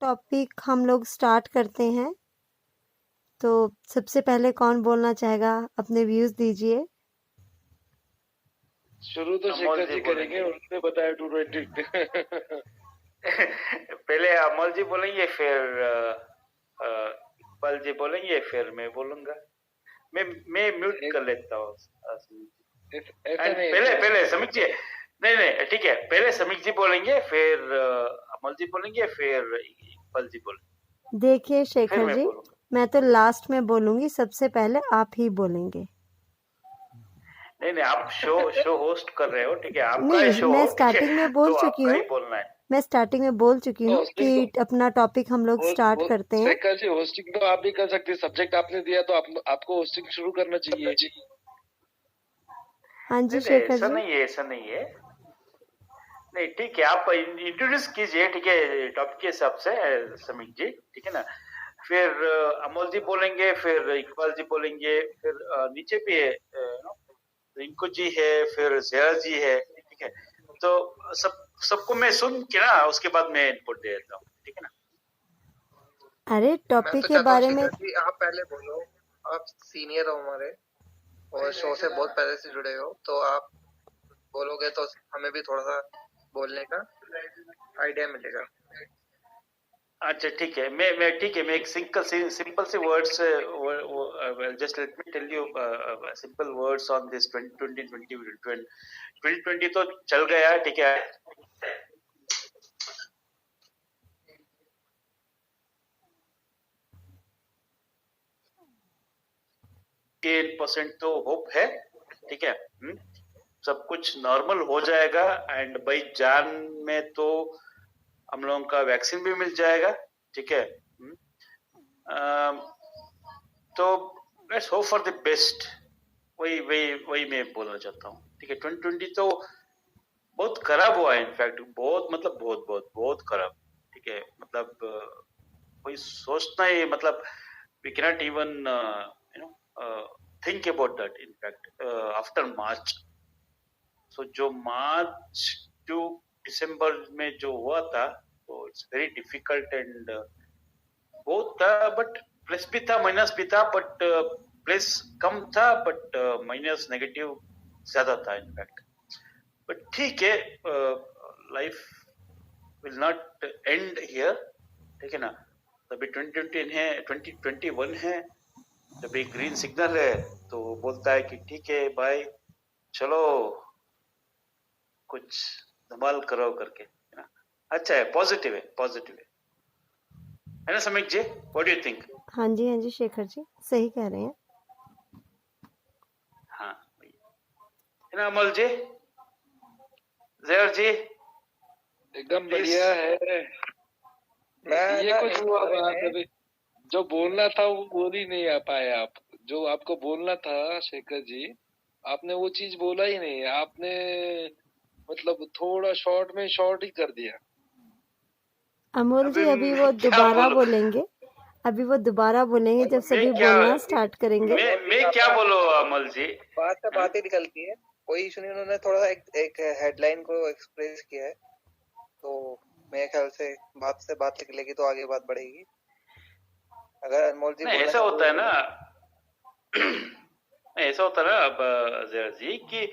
Topic हम लोग start करते हैं। तो सबसे पहले कौन बोलना चाहेगा? अपने व्यूज दीजिए। शुरू तो अमोल शेखर जी जी करेंगे, उन्होंने बताया 220। पहले अमोल जी बोलेंगे, फिर इकबाल जी बोलेंगे, फिर मैं बोलूंगा। मैं म्यूट कर लेता हूँ। ऐसा नहीं, पहले समीक जी, नहीं ठीक है, पहले समीक जी बोलेंगे, फिर अमोल जी बोलेंगे, फिर इकबाल जी बोलेंगे। देखिए फिर शेखर मैं जी, बोलूंगा। मैं तो लास्ट में बोलूंगी, सबसे पहले आप ही बोलेंगे। नहीं आप शो होस्ट कर रहे हो, ठीक है, आपका नहीं, ही शो, मैं ठीक है, स्टार्टिंग में बोल तो चुकी आपका हूँ। ही बोलना है। मैं स्टार्टिंग में बोल चुकी हूँ कि अपना टॉपिक हम लोग स्टार्ट करते हैं। शेखर जी, होस्टिंग तो आप भी कर सकते हैं। सब्जेक्ट आपने दिया तो आपको होस्टिंग शुरू करना चाहिए। हाँ जी नहीं शेखर ऐसा जी। नहीं है, ऐसा नहीं है। नहीं ठीक है, आप इंट्रोड्यूस कीजिए, ठीक है, टॉपिक के हिसाब से समीक जी, ठीक है ना। फिर अमोल जी बोलेंगे, फिर इकबाल जी बोलेंगे, फिर नीचे भी है रिंकू जी है, फिर जया जी है, ठीक है। तो सबको मैं सुन के ना उसके बाद मैं इनपुट दे देता हूँ, ठीक है ना। अरे टॉपिक के बारे में आप पहले बोलो। आप सीनियर हो हमारे और शो से बहुत पहले से जुड़े हो, तो आप बोलोगे तो हमें भी थोड़ा सा बोलने का आइडिया मिलेगा। अच्छा ठीक है, मैं ठीक है, मैं एक सिंपल से words, just let me tell you simple words on this 2020 तो चल गया है, ठीक है। 8% तो होप है, ठीक है। सब कुछ नॉर्मल हो जाएगा, एंड बाई जान में तो हम लोगों का वैक्सीन भी मिल जाएगा, ठीक है। तो let's hope for the best. वही मैं बोलना चाहता हूँ, ठीक है। 2020 तो बहुत खराब हुआ है, इनफैक्ट बहुत, मतलब बहुत खराब, ठीक है। मतलब कोई सोचना ही, मतलब we cannot even think about that, in fact, after March. So जो मार्च टू दिसंबर में जो हुआ था, तो इट्स वेरी डिफिकल्ट, एंड बहुत था, बट प्लस भी था, माइनस भी था, बट प्लस कम था, बट माइनस नेगेटिव ज्यादा था, इनफैक्ट। बट ठीक है, life will not and here, ठीक है ना। अभी 2020 है, 2021 है, जब एक ग्रीन सिग्नल है तो बोलता है कि ठीक है भाई, चलो कुछ धमाल करो करके, है ना। अच्छा है, पॉजिटिव है ना समीक जी, व्हाट डू यू थिंक? हाँ जी शेखर जी, सही कह रहे हैं। हाँ है ना अमल जी, जहर जी, एकदम बढ़िया है। ये कुछ हुआ बात अभी, जो बोलना था वो बोल ही नहीं आ पाए आप। जो आपको बोलना था शेखर जी, आपने वो चीज बोला ही नहीं। आपने मतलब थोड़ा शॉर्ट ही कर दिया। अमोल जी अभी वो क्या दोबारा बोलूं? बोलेंगे, जब सभी बोलना स्टार्ट करेंगे। मैं क्या बोलूं अमल जी? बात से बात ही निकलती है, कोई इशू नहीं। उन्होंने थोड़ा सा एक हेडलाइन को एक्सप्रेस किया है, तो मेरे ख्याल से बात से बात निकलेगी तो आगे बात बढ़ेगी। अगर अनमोल जी नहीं ऐसा होता है ना, ऐसा होता है ना अब जहर जी, कि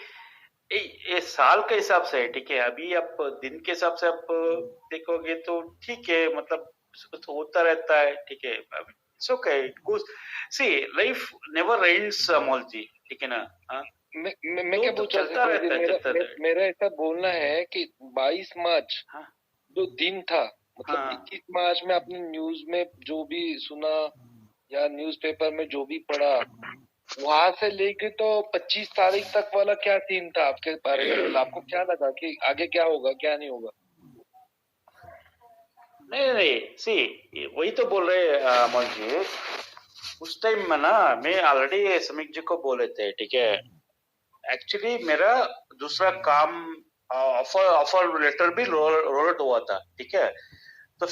ये साल के हिसाब से है, ठीक है। अभी आप दिन के हिसाब से आप देखोगे तो ठीक है, मतलब तो होता रहता है, ठीक है। It's okay, it goes, see life never ends Amol ji, ठीक है ना। मैं क्या पूछ रहा था, मेरा ऐसा बोलना है कि 22 मार्च जो दिन था, मतलब 21 मार्च में आपने न्यूज में जो भी सुना या न्यूज़पेपर में जो भी पढ़ा, वहां से लेके तो 25 तारीख तक वाला क्या सीन था आपके बारे में? मतलब आपको क्या लगा कि आगे क्या होगा क्या नहीं होगा? नहीं सी, वही तो बोल रहे अमन जी। उस टाइम में ना, मैं ऑलरेडी समीक जी को बोले थे, ठीक है। एक्चुअली मेरा दूसरा काम, ऑफर लेटर भी रोल आउट हुआ था, ठीक है। तो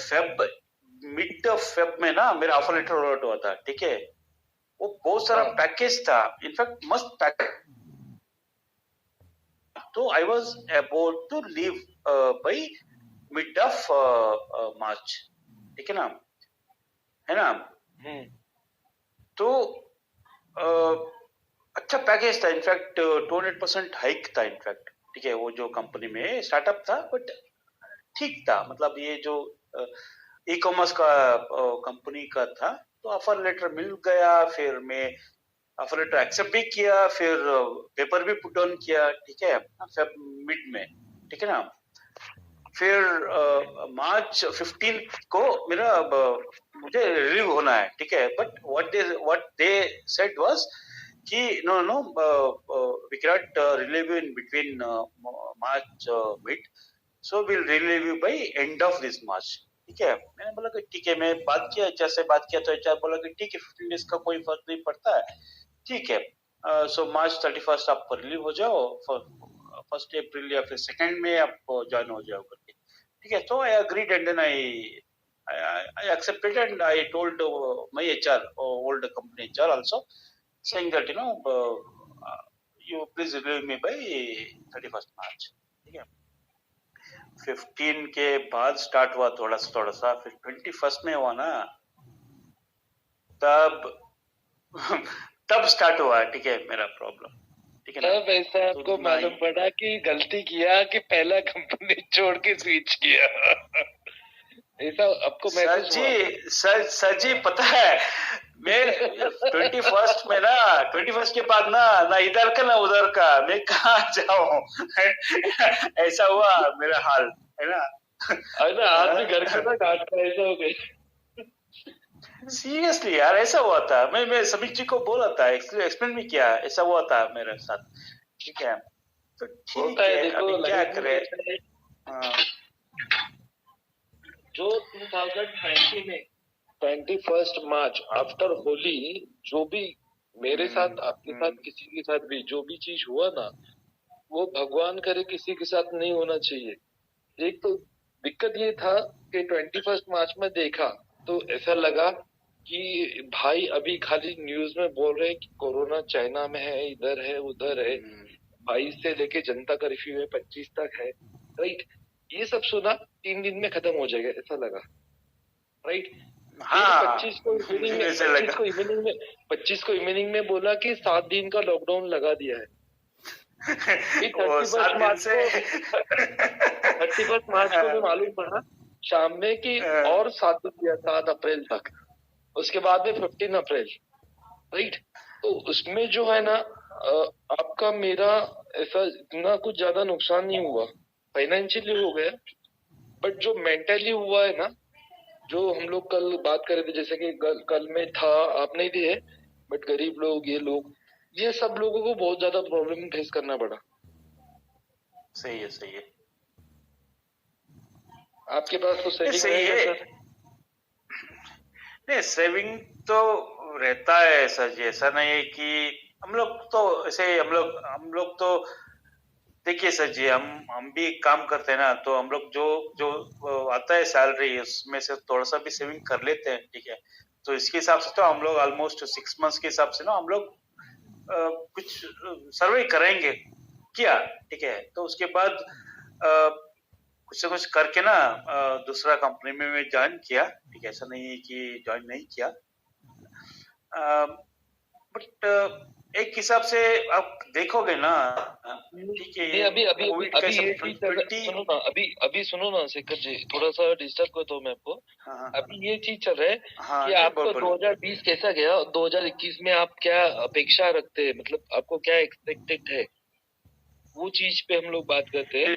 मिड फेब में ना मेरा ऑफर लेटर रोल आउट हुआ था, ठीक है। वो बहुत सारा पैकेज था, इनफैक्ट मस्त पैकेज। तो I was about to leave by mid of March, ठीक है ना, है ना। तो अच्छा पैकेज था, इनफैक्ट 200% हाइक था इनफैक्ट, ठीक है। वो जो कंपनी में स्टार्टअप था, बट ठीक था, मतलब ये जो ई कॉमर्स का कंपनी का था। तो ऑफर लेटर मिल गया, फिर मैं ऑफर लेटर एक्सेप्ट भी किया, फिर पेपर भी पुट ऑन किया, ठीक है, सब मिड में, ठीक है ना। फिर मार्च 15 को मेरा मुझे रिलीव होना है, ठीक है। But what they said was कि no we can not relieve in between March mid, so will relieve you by end of this March, ठीक है। मैंने बोला कि ठीक है, मैं बात किया एचआर से, बात किया तो एचआर बोला कि ठीक है 15 डेज का कोई फर्क नहीं पड़ता है, ठीक है। सो मार्च 31 आप रिलीव हो जाओ, 1 अप्रैल या फिर 2 में आप ज्वाइन हो जाओ करके, ठीक है। तो I agreed and then I accepted and I told my HR, old company HR also, saying that you please relieve me by 31st March, ठीक है। 15 के बाद स्टार्ट हुआ थोड़ा सा, फिर 21st में हुआ ना, तब स्टार्ट हुआ, ठीक है, मेरा प्रॉब्लम, ठीक है ना। तब ऐसा आपको मालूम पड़ा कि गलती किया कि पहला कंपनी छोड़ के स्विच किया। ऐसा आपको महसूस हुआ? सर जी पता है, मैं 21st में ना, 21st के बाद ना इधर का ना उधर का, मैं कहाँ जाऊं। ऐसा हुआ मेरा हाल, है ना। अरे आज भी घर का ना घाट का ऐसा हो गया। सीरियसली यार, ऐसा हुआ था। मैं समीर जी को बोला था, एक्सप्लेन भी किया, ऐसा हुआ था मेरे साथ, ठीक है। तो ठीक है, अभी क्या करें। जो 2020 में 21 मार्च आफ्टर होली, जो भी मेरे साथ, आपके साथ, किसी के साथ भी जो भी चीज हुआ ना, वो भगवान करे किसी के साथ नहीं होना चाहिए। एक तो दिक्कत ये था कि 21 मार्च में देखा तो ऐसा लगा कि भाई अभी खाली न्यूज में बोल रहे हैं कि कोरोना चाइना में है, इधर है, उधर है, 22 से लेके जनता कर्फ्यू है, 25 तक है, राइट। ये सब सुना 3 दिन में खत्म हो जाएगा ऐसा लगा, राइट। हाँ, 25 को इवनिंग में बोला कि 7 दिन का लॉकडाउन लगा दिया है। 31 मार्च को भी मालूम पड़ा शाम में कि और 7 दिन दिया, 7 अप्रैल तक। उसके बाद में 15 अप्रैल, राइट। तो उसमें जो है ना, आपका मेरा ऐसा इतना कुछ ज्यादा नुकसान नहीं हुआ, फाइनेंशियली हो गया, बट जो मेंटली हुआ है ना, जो हम लोग कल बात कर रहे थे, जैसे कि कल में था, आप नहीं थे, बट गरीब लोग, ये सब लोगों को बहुत ज्यादा प्रॉब्लम फेस करना पड़ा। सही है। आपके पास तो सेविंग है सर? नहीं, सेविंग तो रहता है सर जी, ऐसा नहीं है कि हम लोग तो ऐसे, हम लोग तो देखिए सर जी, हम भी काम करते हैं ना, तो हम लोग जो आता है सैलरी, उसमें से थोड़ा सा भी सेविंग कर लेते हैं, ठीक है। तो इसके हिसाब से तो हम लोग ऑलमोस्ट 6 मंथ्स के हिसाब से ना हम लोग कुछ सर्वे करेंगे किया, ठीक है। तो उसके बाद कुछ ना कुछ करके ना दूसरा कंपनी में मैं ज्वाइन किया, ठीक है। ऐसा नहीं है कि ज्वाइन नहीं किया, बट एक हिसाब से आप देखोगे ना, ठीक है। अभी सुनो ना शेखर जी, थोड़ा सा डिस्टर्ब कर दो मैं आपको। अभी ये चीज चल रहा है कि आपका 2020 कैसा गया, 2021 में आप क्या अपेक्षा रखते हैं, मतलब आपको क्या एक्सपेक्टेड है, वो चीज पे हम लोग बात करते हैं।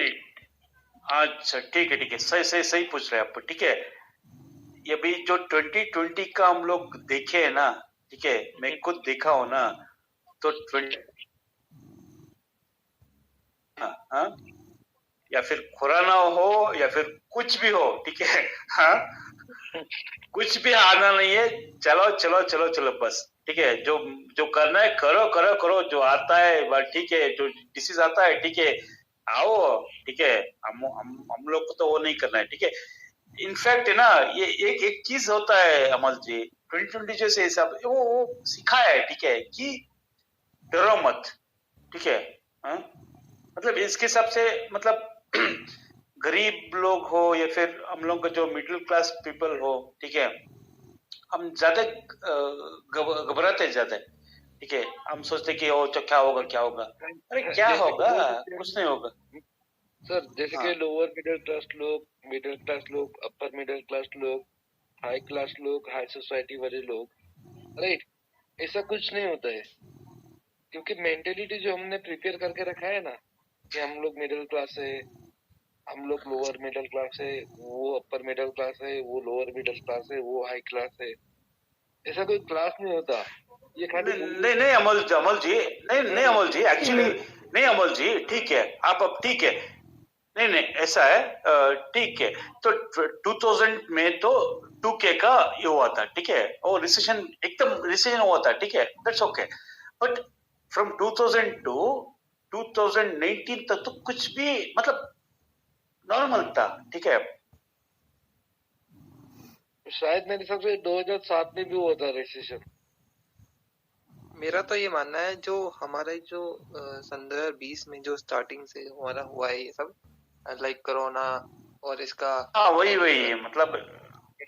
अच्छा ठीक है, सही पूछ रहे हैं आप, ठीक है। ये भी जो 2020 का हम लोग देखे है ना, ठीक है, मैं खुद देखा हूं ना, तो 20 या फिर कोरोना हो या फिर कुछ भी हो, ठीक है, कुछ भी आना नहीं है, चलो बस, ठीक है। जो करना है करो, जो आता है ठीक है, जो डिसीज आता है, ठीक है, आओ, ठीक है। हम लोग को तो वो नहीं करना है, ठीक है। इनफैक्ट है ना, ये एक चीज होता है अमल जी, 2020 जैसे हिसाब वो सिखाया है, ठीक है, कि डरो मत, ठीक है। मतलब इसके हिसाब से, मतलब गरीब लोग हो या फिर हम लोग का जो मिडिल क्लास पीपल हो, ठीक है, हम ज्यादा घबराते ज्यादा, ठीक है, हम सोचते कि ओ क्या होगा क्या होगा, अरे क्या जैसे कि होगा, बोल सकते हैं कुछ नहीं होगा सर, जैसे हाँ कि लोअर मिडिल क्लास लोग, अपर मिडिल क्लास लोग, हाई क्लास लोग, हाई सोसाइटी वाले लोग, राइट, ऐसा कुछ नहीं होता है, क्योंकि मेंटेलिटी जो हमने प्रिपेयर करके रखा है ना कि हम लोग मिडिल क्लास है, हम लोग लोअर मिडिल क्लास है, वो अपर मिडिल क्लास है, वो लोअर मिडिल क्लास है, वो हाई क्लास है, ऐसा कोई क्लास नहीं होता। ये खाली नहीं नहीं अमल अमल जी, नहीं अमल जी, एक्चुअली नहीं अमल जी, ठीक है, आप अब ठीक है, नहीं नहीं ऐसा है, ठीक है, तो 2000 में तो 2K का ये हुआ था, ठीक है, और रिसेशन एकदम रिसेशन हुआ था, ठीक है, that's okay, but from 2000 to 2019 तक तो कुछ भी मतलब नॉर्मल था, ठीक है, शायद मेरे हिसाब से 2007 में भी हुआ था रिसेशन। मेरा तो ये मानना है जो हमारा जो सन 2020 में जो स्टार्टिंग से हमारा हुआ है ये सब लाइक कोरोना और इसका हाँ वही मतलब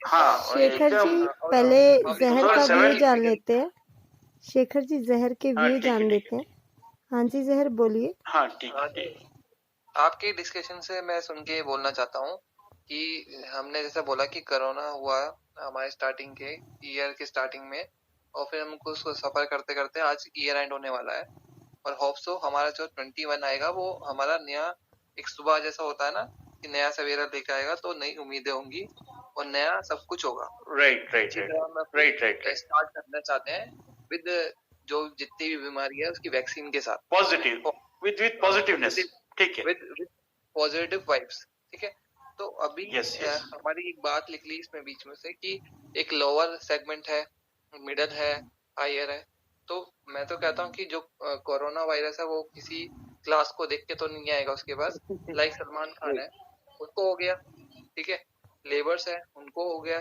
हाँ शेखर जी एकदम पहले जहर का व्यू 2007 जान लेते हैं। शेखर जी जहर के हाँ व्यू ठीक है जान ठीक लेते है, हैं। हाँ जी जहर बोलिए। हाँ ठीक हाँ है जी, ठीक है। आपके डिस्कशन से मैं सुन के बोलना चाहता हूँ कि हमने जैसा बोला कि कोरोना हुआ हमारे स्टार्टिंग के ईयर के स्टार्टिंग में, और फिर हमको उसको सफर करते करते आज ईयर एंड होने वाला है, और होप सो हमारा जो 21 आएगा वो हमारा नया एक सुबह जैसा होता है ना कि नया सवेरा लेके आएगा, तो नई उम्मीदें होंगी और नया सब कुछ होगा। राइट राइट इसी राइट तरह हम राइट राइट स्टार्ट करना चाहते हैं विद जो जितनी भी बीमारी है उसकी वैक्सीन के साथ, पॉजिटिव विद पॉजिटिवनेस, ठीक है, विद पॉजिटिव वाइब्स, ठीक है। तो अभी यस यस हमारी एक बात निकली इसमें बीच में से कि एक लोअर सेगमेंट है, मिडल है, हायर है, तो मैं तो कहता हूँ कि जो कोरोना वायरस है वो किसी क्लास को देख के तो नहीं आएगा उसके पास, लाइक सलमान खान है उसको हो गया, ठीक है, लेबर्स है उनको हो गया,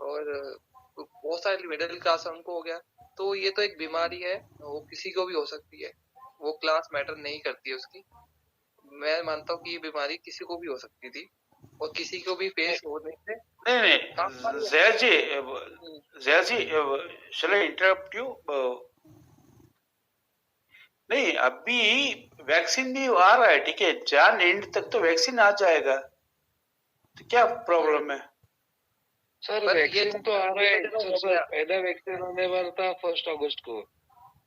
और बहुत सारे मिडिल क्लास है उनको हो गया, तो ये तो एक बीमारी है, वो किसी को भी हो सकती है, वो क्लास मैटर नहीं करती है उसकी। मैं मानता हूँ कि ये बीमारी किसी को भी हो सकती थी और किसी को भी फेस होने से नहीं नहीं जया जी शैल आई इंटरप्ट यू, नहीं अभी वैक्सीन भी आ रहा है, ठीक है, जान एंड तक तो वैक्सीन आ जाएगा, तो क्या प्रॉब्लम है सर पर ये वैक्सीन तो आ रहा है हो सर, गया। पहला वैक्सीन आने वाला था 1 अगस्त को,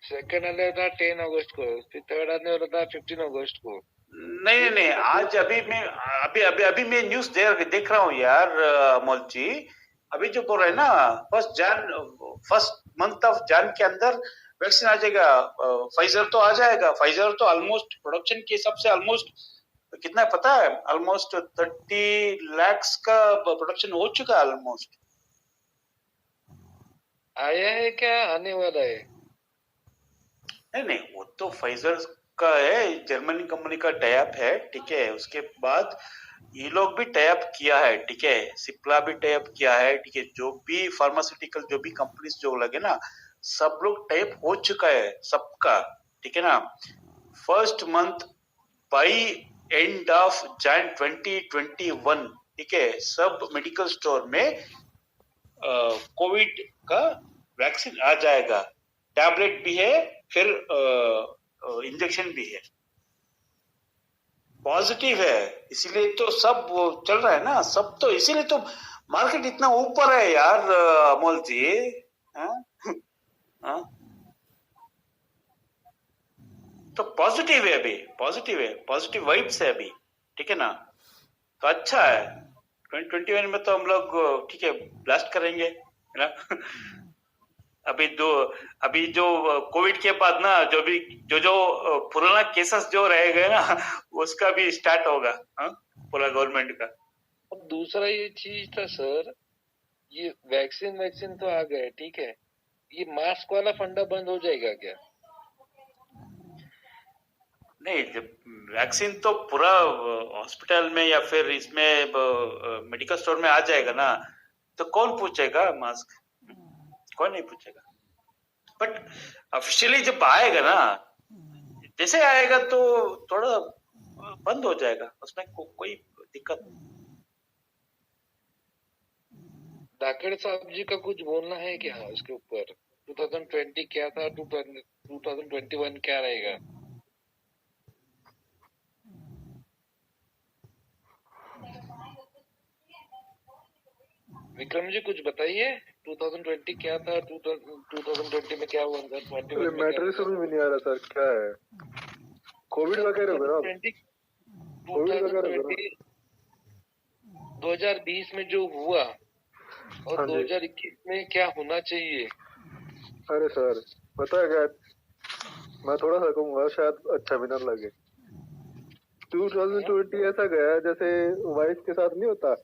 सेकंड आने वाला था 10 अगस्त को, फिर थर्ड आने वाला था 15 अगस्त को। नहीं नहीं आज अभी मैं न्यूज देख रहा हूँ यार, अमोल जी, अभी जो बोल रहे हैं ना फर्स्ट मंथ ऑफ जान के अंदर वैक्सीन आ जाएगा, फाइजर तो आ जाएगा, फाइजर तो ऑलमोस्ट प्रोडक्शन के हिसाब से ऑलमोस्ट कितना है पता है, ऑलमोस्ट 30 lakhs का प्रोडक्शन हो चुका है ऑलमोस्ट, आया है क्या आने वाला है? नहीं वो तो फाइजर का है, जर्मनी कंपनी का टाइप है, ठीक है, उसके बाद ये लोग भी टाइप किया है, ठीक है, सिप्ला भी टाइप किया है, ठीक है, जो भी फार्मास्यूटिकल जो भी कंपनीज जो लगे ना सब लोग टाइप हो चुका है सबका, ठीक है ना, first month by end of Jain 2021, ठीक है, सब मेडिकल स्टोर में कोविड का वैक्सीन आ जाएगा, टैबलेट भी है, फिर इंजेक्शन भी है, पॉजिटिव है, इसीलिए तो सब वो चल रहा है ना, सब तो इसीलिए तो मार्केट इतना ऊपर है यार, अमोल जी, हाँ? हाँ? तो पॉजिटिव है अभी, पॉजिटिव वाइब्स है अभी, ठीक है ना, तो अच्छा है, 2021 में तो हम लोग ठीक है ब्लास्ट करेंगे, है ना अभी जो कोविड के बाद ना जो पुराना केसेस जो रह गए ना उसका भी स्टार्ट होगा, पूरा गवर्नमेंट का। अब दूसरा ये चीज था सर, ये वैक्सीन तो आ गए, ठीक है, ये मास्क वाला फंडा बंद हो जाएगा क्या? नहीं, जब वैक्सीन तो पूरा हॉस्पिटल में या फिर इसमें मेडिकल स्टोर में आ जाएगा ना, तो कौन पूछेगा मास्क, कौन नहीं पूछेगा, बट ऑफिशियली जब आएगा ना, जैसे आएगा तो थोड़ा बंद हो जाएगा, उसमें कोई दिक्कत। धाकड़ साहब जी का कुछ बोलना है क्या इसके ऊपर? 2020 क्या था, 2021 क्या रहेगा? विक्रम जी कुछ बताइए, 2020 क्या था, 2020 में क्या हुआ, 2021 में मैटर समझ में नहीं आ रहा सर, क्या है? कोविड वगैरह 2020 में जो हुआ और 2021 में क्या होना चाहिए? अरे सर पता है क्या, मैं थोड़ा सा कहूँगा, शायद अच्छा भी ना लगे। 2020 ऐसा गया जैसे वाइफ के साथ नहीं होता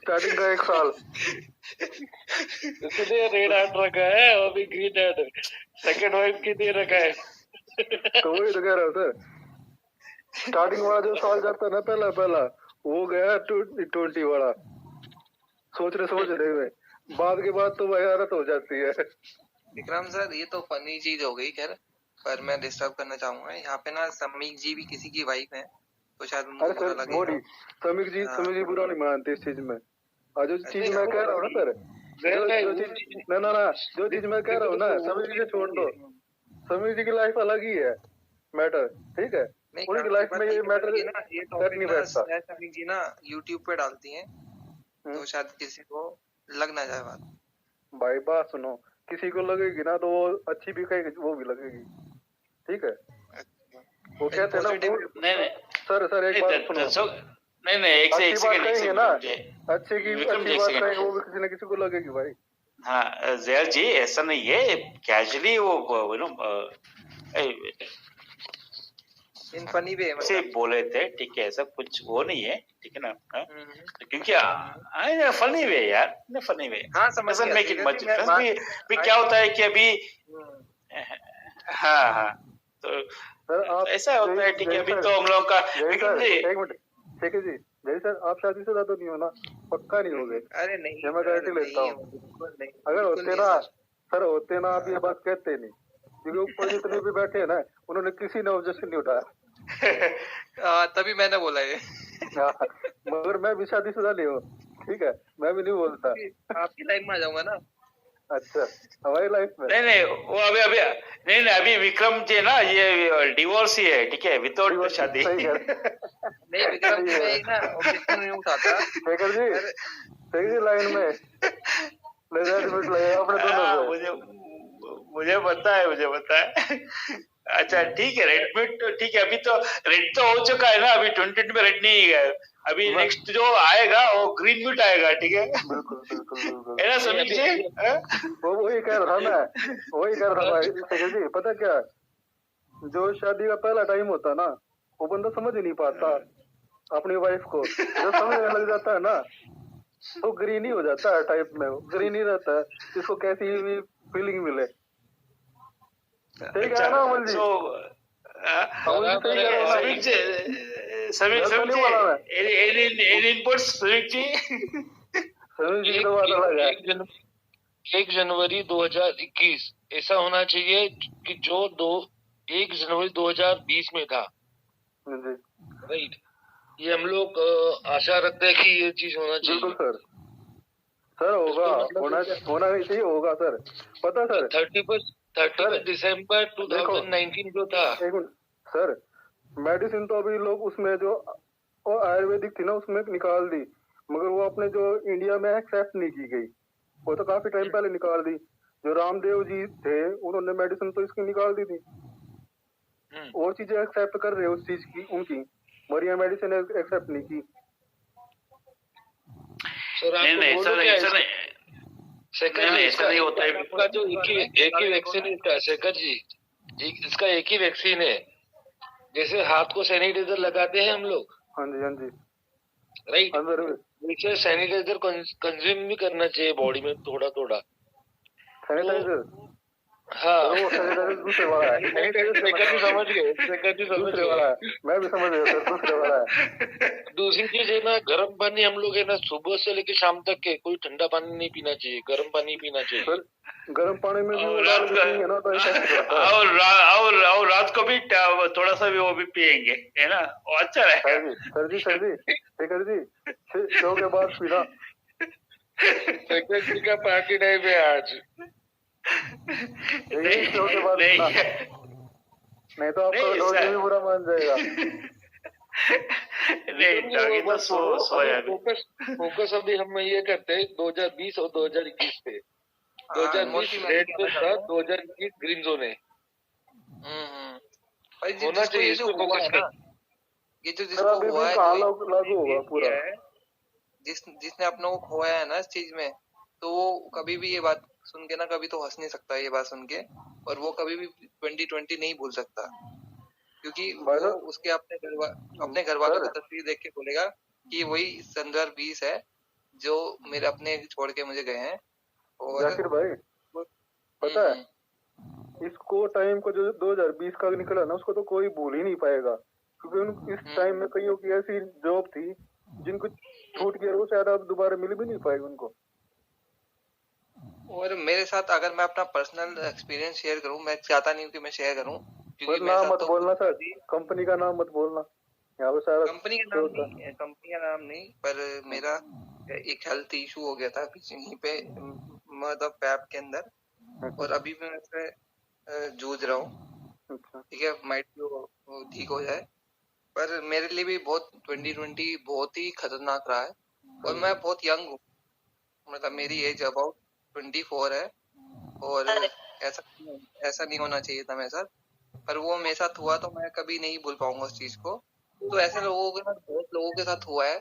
स्टार्टिंग का 1 साल, इसलिए रेड हार्ट रखा है और भी ग्रीन हार्ट सेकंड वाइफ के लिए रखा है। तो वही तो कह रहा हूँ सर, स्टार्टिंग वाला जो साल जाता है ना, पहला वो गया 20 वाला, सोचने समझने में, बाद के बाद तो वही हालत हो जाती है। विक्रम सर ये तो फनी चीज हो गई, खैर पर मैं डिस्टर्ब करना चाहूंगा यहाँ पे ना। समीक जी भी किसी की वाइफ है तो शायद उनको अरे बुरा सर लगेगा। समीक जी बुरा नहीं मानते इस चीज में। और जो चीज मैं कह रहा हूँ ना सर, जो चीज मैं कह रहा हूँ ना, समीक जी से छोड़ दो, समीक जी की लाइफ अलग ही है मैटर, ठीक है? उनकी लाइफ में ये मैटर कर नहीं बैठता। समीक जी ना यूट्यूब पे डालती हैं तो शायद किसी को लग ना जाए बात। भाई बात सुनो, किसी को लगेगी ना तो वो अच्छी भी कहेगी, वो भी लगेगी, ठीक है? वो कहते हैं ना, नहीं सर एक बात सुनो, नहीं एक से अच्छी बात कहेंगे ना, अच्छी बात कहेंगे, वो भी किसी न किसी को लगेगी भाई। हाँ जैल जी, ऐसा नहीं है, कैजुअली वो नो इन फनी वे से बोले थे, ठीक है? ऐसा कुछ वो नहीं है, ठीक है ना? क्योंकि फनी वे यार, funny way doesn't make it much difference. भी क्या होता है कि अभी हाँ तो ऐसा होता है, ठीक है? अभी तो हम लोग का एक मिनट, ठीक है जी, जय सर आप शादीशुदा तो नहीं हो ना? पक्का नहीं हो गए? अरे नहीं, मैं गारंटी लेता हूँ। अगर होते ना सर, होते ना आप ये बात कहते नहीं, क्योंकि ऊपर जितने भी बैठे हैं ना, उन्होंने किसी ने ऑब्जेक्शन नहीं उठाया। तभी मैंने बोला ये। मगर मैं भी शादीशुदा नहीं हूँ, ठीक है? मैं भी नहीं बोलता। आपकी लाइफ में आ जाऊंगा ना। अच्छा, हमारी लाइफ में नहीं वो अभी विक्रम जी ना ये डिवोर्स ही है, ठीक है? विदाउट शादी। नहीं विक्रम जी मैं ना ऑब्जेक्शन नहीं उठाता। शेखर जी सही लाइन में अपने दोनों मुझे पता है। अच्छा ठीक है, रेड मिट तो ठीक है, अभी तो रेड तो हो चुका है ना, अभी 20 में रेड नहीं है, अभी नेक्स्ट जो आएगा वो ग्रीन मिट आएगा, ठीक है? बिल्कुल है ना समीक जी? वही कह रहा था भाई शेखर जी, पता क्या, जो शादी का पहला टाइम होता ना, वो बंदा समझ ही नहीं पाता अपनी वाइफ को, जो समझने लग जाता है ना तो ग्रीन ही हो जाता है, टाइप में ग्रीन ही रहता है, जिसको कैसी भी फीलिंग मिले। ठीक है ना अमन जी? समीक एनी इनपुट्स समीक जी? की तो बात अलग है। 1 जनवरी 2021 ऐसा होना चाहिए कि जो 1 जनवरी 2020 में था, राइट? ये हम लोग आशा रखते हैं कि ये चीज होना चाहिए। बिल्कुल सर होगा, होना नहीं चाहिए, होगा सर। पता सर 31 दिसंबर 2019 जो था, सर मेडिसिन तो अभी लोग उसमें जो आयुर्वेदिक थी ना उसमें निकाल दी, मगर वो अपने जो इंडिया में एक्सेप्ट नहीं की गई, वो तो काफी टाइम पहले निकाल दी। जो रामदेव जी थे उन्होंने मेडिसिन तो इसकी निकाल दी थी, और चीजें एक्सेप्ट कर रहे हैं उस चीज की, उनकी मरिया मेडिसिन एक्सेप्ट नहीं की। ऐसा नहीं होता है। इसका जो एक ही वैक्सीन है शेखर जी, इसका एक ही वैक्सीन है। जैसे हाथ को सैनिटाइजर लगाते हैं हम लोग, हाँ जी राइट? वैसे सैनिटाइजर कंज्यूम भी करना चाहिए बॉडी में थोड़ा। हाँ वो दूसरे वाला है, सेकंड समझ गए, दूसरे वाला है, मैं भी समझ गया सर, दूसरे वाला है। दूसरी चीज है ना, गर्म पानी हम लोग है ना सुबह से लेकर शाम तक के कोई ठंडा पानी नहीं पीना चाहिए, गर्म पानी पीना चाहिए। सर गर्म पानी में भी वो और डाल रात के का पिएंगे ना तो इफेक्ट करता है। और रात को भी थोड़ा सा भी वो भी पिएंगे, है ना, वो अच्छा रहेगा। सर जी शेखर जी शो के बाद पीना। सेकंड का पार्टी टाइम है आज। शो के बाद पीना, नहीं तो आपका डॉगी भी बुरा मान जाएगा। नहीं तो सोया फोकस अभी हम ये करते हैं 2020 और 2021 पे। 2020 रेड जोन था, 2021 ग्रीन जोन है। होना चाहिए इसको फोकस पे। ये जो जिसको हुआ है, लागू होगा पूरा, जिसने अपनों को खोया है ना इस चीज में, तो वो कभी भी ये बात सुन के ना कभी तो हंस नहीं सकता ये बात सुन के, और वो कभी भी 2020 नहीं भूल सकता, क्योंकि वो उसके अपने घर वालों की तस्वीर देख के बोलेगा कि वही सन 2020 है जो मेरे अपने छोड़ के मुझे गए हैं। और जाकिर भाई पता है इसको टाइम को जो 2020 का निकला ना उसको तो कोई भूल ही नहीं पाएगा, क्योंकि इस टाइम में कईयों की ऐसी जॉब थी जिनको छूट गया, वो शायद अब दोबारा मिल भी नहीं पाएगी उनको। और मेरे साथ अगर मैं अपना पर्सनल एक्सपीरियंस शेयर करूं, मैं चाहता नहीं हूं कि मैं शेयर करूं क्योंकि नाम मत बोलना सर, कंपनी का नाम मत बोलना यहाँ पे सारा। कंपनी का नाम नहीं, पर मेरा एक हेल्थ इशू हो गया था यहीं पे मतलब पैप के अंदर, और अभी मैं उससे जूझ रहा हूँ। ठीक है, माइट भी ठीक हो जाए, पर मेरे लिए भी बहुत 2020 बहुत ही खतरनाक रहा है। और मैं बहुत यंग हूँ, मतलब मेरी एज अबाउट 24 है, और ऐसा नहीं होना चाहिए था मेरे साथ, पर वो मेरे साथ हुआ तो मैं कभी नहीं भूल पाऊंगा उस चीज को। तो ऐसे लोगों के साथ, बहुत लोगों के साथ हुआ है,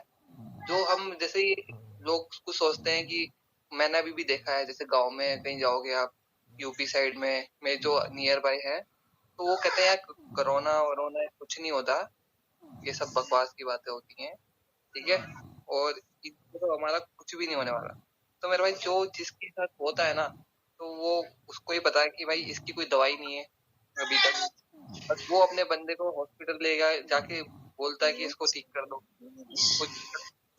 जो हम जैसे ही लोग कुछ सोचते हैं कि मैंने अभी भी देखा है, जैसे गांव में कहीं जाओगे आप यूपी साइड में जो नियर बाय है, तो वो कहते हैं कोरोना वरोना कुछ नहीं होता, ये सब बकवास की बातें होती हैं, ठीक है, और तो हमारा कुछ भी नहीं होने वाला। तो मेरे भाई जो जिसके साथ होता है ना, तो वो उसको ही पता है कि भाई इसकी कोई दवाई नहीं है अभी तक, बस वो अपने बंदे को हॉस्पिटल ले गया, जाके बोलता है कि इसको ठीक कर दो, कुछ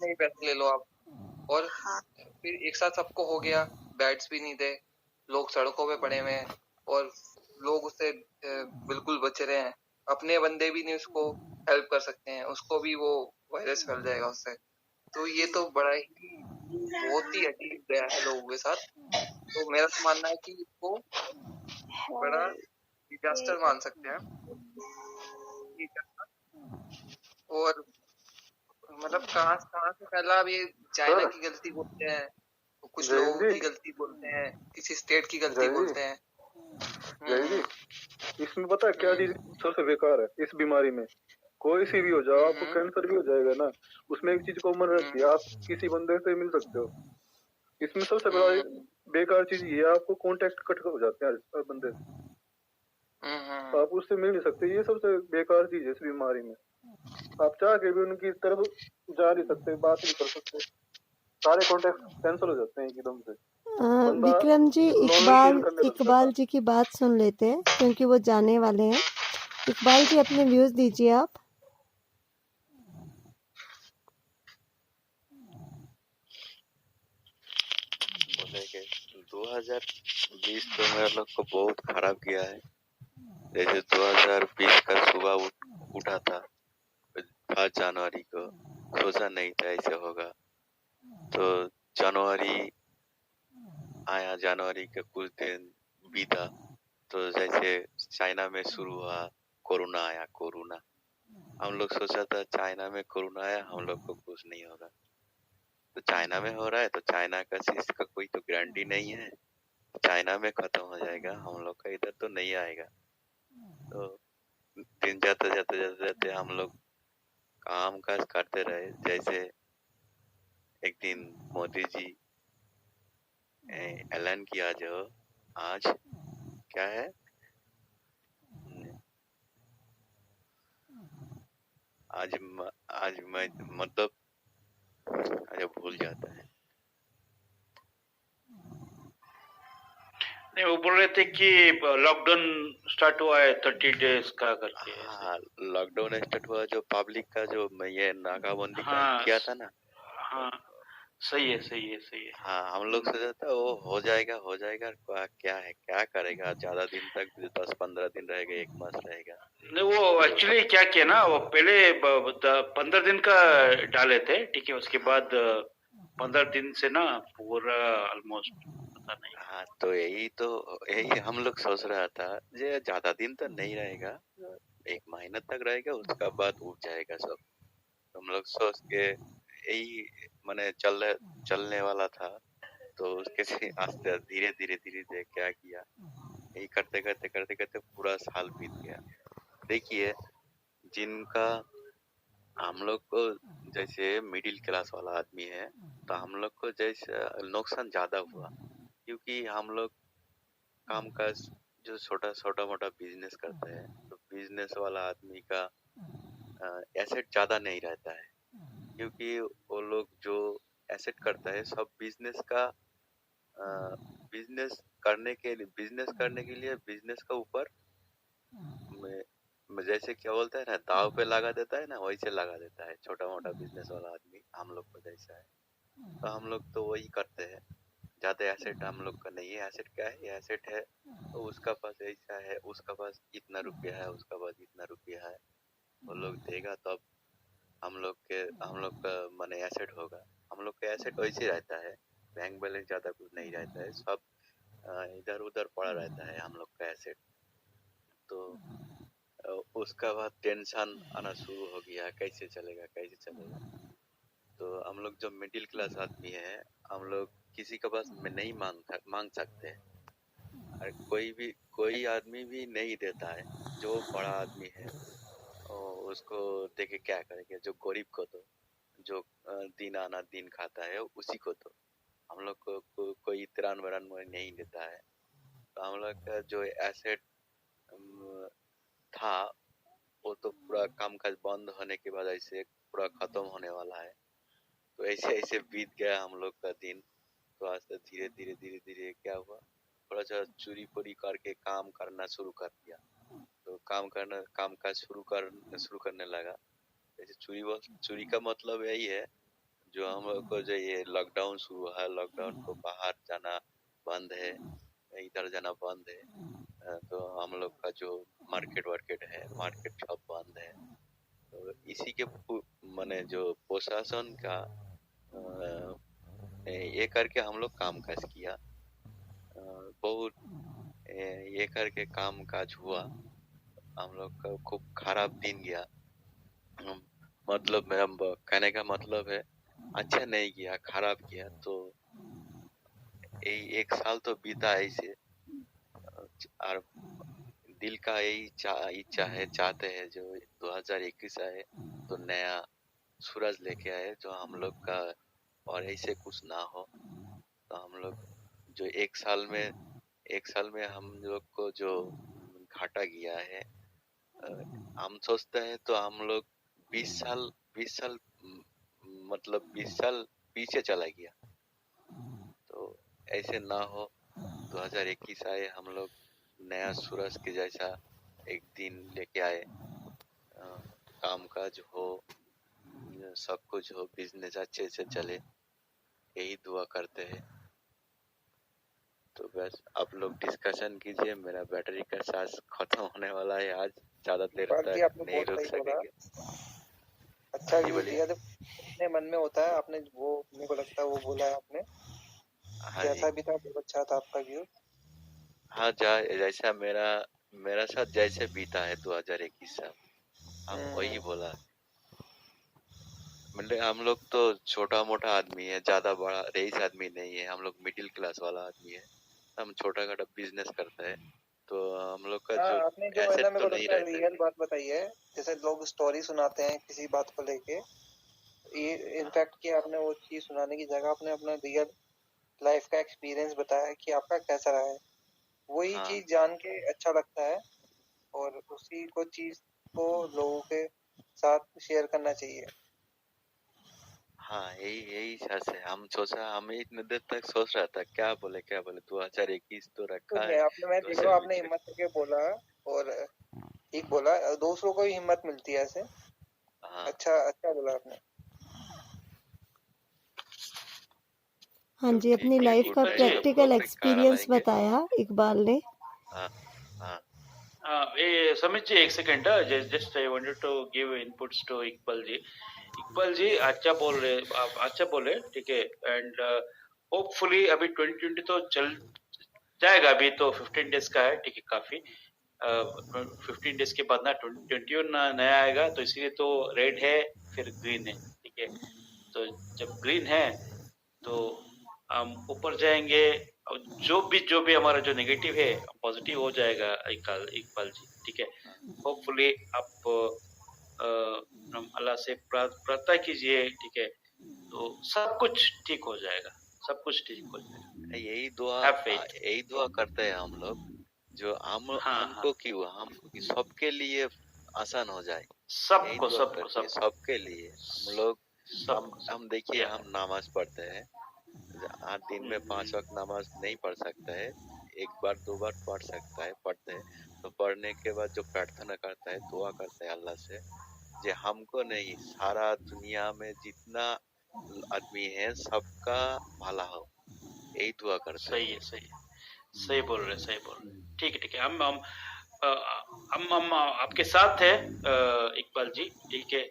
नहीं पैसे ले लो आप, और फिर एक साथ सबको हो गया, बेड्स भी नहीं थे, लोग सड़कों पे पड़े हुए हैं, और लोग उससे बिल्कुल बच रहे हैं, अपने बंदे भी नहीं उसको हेल्प कर सकते हैं, उसको भी वो वायरस फैल जाएगा उससे। तो ये तो बड़ा ही बहुत ही अजीब गया है लोगों के साथ। तो मेरा तो मानना है कि इसको बड़ा डिजास्टर मान सकते हैं, और मतलब कहाँ से फैला, अब ये चाइना की गलती बोलते हैं, कुछ लोगों की गलती बोलते हैं, किसी स्टेट की गलती बोलते हैं। इसमें पता है क्या चीज सबसे बेकार है इस बीमारी में, कोई सी भी हो जाओ, आपको कैंसर भी हो जाएगा ना, उसमें एक चीज कॉमन रहती है, आप किसी बंदे से मिल सकते हो। इसमें सबसे बड़ा बेकार चीज ये है, आपको कांटेक्ट कट हो जाते हैं हर बंदे से, आप उससे मिल नहीं सकते, ये सबसे बेकार चीज है इस बीमारी में। आप चाह के भी उनकी तरफ जा नहीं सकते, बात नहीं कर सकते, सारे कांटेक्ट कैंसिल हो जाते हैं एकदम से। विक्रम जी इकबाल जी की बात सुन लेते हैं क्योंकि वो जाने वाले हैं। इकबाल जी अपने व्यूज दीजिए आप। बोले कि 2020 तो मेरे लोग को बहुत खराब किया है। जैसे 2020 का सुबह उठा था 5 जनवरी को, सोचा नहीं था ऐसे होगा। तो जनवरी आया, जनवरी के कुछ दिन बीता तो जैसे चाइना में शुरू हुआ कोरोना आया। कोरोना हम लोग सोचा था चाइना में कोरोना आया, हम लोग को कुछ नहीं होगा। तो चाइना में हो रहा है तो चाइना का चीज का कोई तो गारंटी नहीं है, चाइना में खत्म हो जाएगा, हम लोग का इधर तो नहीं आएगा। तो दिन जाते जाते जाते जाते हम लोग काम काज करते रहे। जैसे एक दिन मोदी जी ऐलान किया जो आज क्या है, आज मैं मतलब भूल जाता है। नहीं, वो बोल रहे थे कि लॉकडाउन स्टार्ट हुआ है 30 डेज का करके ऐसे। हाँ, लॉकडाउन स्टार्ट हुआ जो पब्लिक का जो ये नाकाबंदी का हाँ किया था ना। हाँ, सही है सही है सही है। हाँ, हम लोग सोचा था वो हो जाएगा क्या है, क्या करेगा, ज्यादा दिन तक 10-15 दिन रहेगा, 1 मास रहेगा। नहीं, वो एक्चुअली क्या किया ना, वो पहले 15 दिन का डाले थे, ठीक है, उसके बाद 15 दिन से ना पूरा ऑलमोस्ट पता नहीं। हाँ, तो यही हम लोग सोच रहा था ये ज्यादा दिन तो नहीं रहेगा, 1 महीना तक रहेगा, उसका बाद उठ जाएगा सब। हम लोग सोच के यही माने चलने वाला था, तो उसके से आस्ते धीरे क्या किया, यही करते पूरा साल बीत गया। देखिए, जिनका हम लोग को जैसे मिडिल क्लास वाला आदमी है, तो हम लोग को जैसे नुकसान ज्यादा हुआ, क्योंकि हम लोग काम काज जो छोटा मोटा बिजनेस करते हैं, तो बिजनेस वाला आदमी का एसेट ज्यादा नहीं रहता है, क्योंकि वो लोग जो एसेट करता है सब बिजनेस करने के लिए बिजनेस का ऊपर में जैसे क्या बोलते हैं ना, दाव पे लगा देता है ना, वैसे लगा देता है छोटा मोटा बिजनेस वाला आदमी हम लोग को जैसा है। तो हम लोग तो वही करते हैं, ज्यादा एसेट हम लोग का नहीं है। एसेट क्या है, ये एसेट है तो उसका पास ऐसा है, उसका पास इतना रुपया है, उसका पास इतना रुपया है, वो लोग देगा तब हम लोग का माने एसेट होगा। हम लोग का एसेट वैसे रहता है, बैंक बैलेंस ज्यादा कुछ नहीं रहता है, सब इधर उधर पड़ा रहता है हम लोग का एसेट। तो उसका बाद टेंशन आना शुरू हो गया, कैसे चलेगा। तो हम लोग जो मिडिल क्लास आदमी है, हम लोग किसी के पास में नहीं मांग सकते हैं, और कोई आदमी भी नहीं देता है। जो बड़ा आदमी है उसको देखे क्या करेंगे, जो गरीब को तो, जो दिन आना दिन खाता है उसी को तो। हम लोग को कोई त्राण वरान नहीं देता है। तो हम लोग का जो एसेट था वो तो पूरा कामकाज बंद होने के बाद ऐसे पूरा खत्म होने वाला है। तो ऐसे बीत गया हम लोग का दिन। तो आज तो धीरे क्या हुआ, थोड़ा सा चोरी करके काम करना शुरू कर दिया। तो काम काज शुरू करने लगा। जैसे चोरी का मतलब यही है, जो हम लोग को जो ये लॉकडाउन शुरू है, लॉकडाउन को बाहर जाना बंद है, इधर जाना बंद है। तो हम लोग का जो मार्केट है, मार्केट सब बंद है। तो इसी के माने जो प्रशासन का ये करके हम लोग काम काज किया, बहुत ये करके काम काज हुआ। हम लोग का खूब खराब दिन गया। मतलब मेरा कहने का मतलब है, अच्छा नहीं गया, खराब गया। तो एक साल तो बीता ऐसे, और दिल का यही चाहते हैं जो 2021 आए तो नया सूरज लेके आए, जो हम लोग का और ऐसे कुछ ना हो। तो हम लोग जो एक साल में हम लोग को जो घाटा गया है, हम सोचते हैं तो हम लोग 20 साल मतलब 20 साल पीछे चला गया। तो ऐसे ना हो, 2021 आए, हम लोग नया सूरज के जैसा एक दिन लेके आए, काम काज हो, सब कुछ हो, बिजनेस अच्छे से चले, यही दुआ करते हैं। तो बस आप लोग डिस्कशन कीजिए, मेरा बैटरी का चार्ज खत्म होने वाला है आज, ज्यादा देर तक नहीं रुक सकेंगे। अच्छा व्यू दिया, जब अपने मन में होता है, आपने वो मेरे को लगता है वो बोला है आपने, जैसा भी था बहुत अच्छा था आपका व्यू। हाँ, जैसा मेरा साथ जैसे बीता है 2021 साल, हम वही बोला। मतलब हम लोग तो छोटा मोटा आदमी है, ज्यादा बड़ा रईस आदमी नहीं है, हम लोग मिडिल क्लास वाला आदमी है, हम छोटा खाटा बिजनेस करते हैं। तो हम लोग का जो आपने जो है ना, मेरे को लगता है रियल बात बताई है। जैसे लोग स्टोरी सुनाते हैं किसी बात को लेके, ये इनफैक्ट कि आपने वो चीज सुनाने की जगह आपने अपना रियल लाइफ का एक्सपीरियंस बताया कि आपका कैसा रहा है। वही चीज जान के अच्छा लगता है, और उसी को चीज को लोगों के साथ शेयर करना चाहिए। हाँ, यही सच है। हम सोचा, हम इतने देर तक सोच रहा था क्या बोले 2021 तो कुछ रखा नहीं, है, मैं देख रहा हूँ आपने 2020 हिम्मत करके बोला और ठीक बोला, दूसरों को भी हिम्मत मिलती है ऐसे। हाँ अच्छा बोला आपने। हाँ तो जी, अपनी ठीक है, लाइफ गुड का नाइट, प्रैक्टिकल टॉपिक का एक्सपीरियंस लाएंगे। बताया इकबाल ने। हाँ हाँ ये समित जी एक second, just I wanted to give inputs to Iqbal ji. Iqbal ji अच्छा बोल रहे, आप अच्छा बोले, ठीक है। एंड होपफुली अभी 2020 तो चल जाएगा, अभी तो 15 डेज का है, ठीक है, काफी। 15 डेज के बाद ना 21 नया आएगा, तो इसीलिए तो रेड है फिर ग्रीन है, ठीक है। तो जब ग्रीन है तो हम ऊपर जाएंगे, और जो भी हमारा जो नेगेटिव है पॉजिटिव हो जाएगा इकबाल जी, ठीक है। होपफुली आप अल्लाह से प्रार्थना कीजिए, ठीक है, तो सब कुछ ठीक हो जाएगा, सब कुछ ठीक हो जाएगा। Have faith. यही दुआ करते हैं हम लोग, जो हमको क्यों, हम सबके लिए आसान हो जाए, यही सबको दुआ सबको करते हैं सबको सबके लिए। हम लोग सबको हम देखिए, हम नमाज पढ़ते हैं, 8 दिन में 5 वक्त नमाज नहीं पढ़ सकता है, एक बार 2 बार पढ़ सकता है, पढ़ते हैं। तो पढ़ने के बाद जो प्रार्थना करता है, दुआ करता है अल्लाह से, जे हमको नहीं, सारा दुनिया में जितना आदमी है सबका भला हो, यही दुआ करते हैं। सही बोल रहे, ठीक है, ठीक है। हम आपके साथ है इकबाल जी, ठीक है।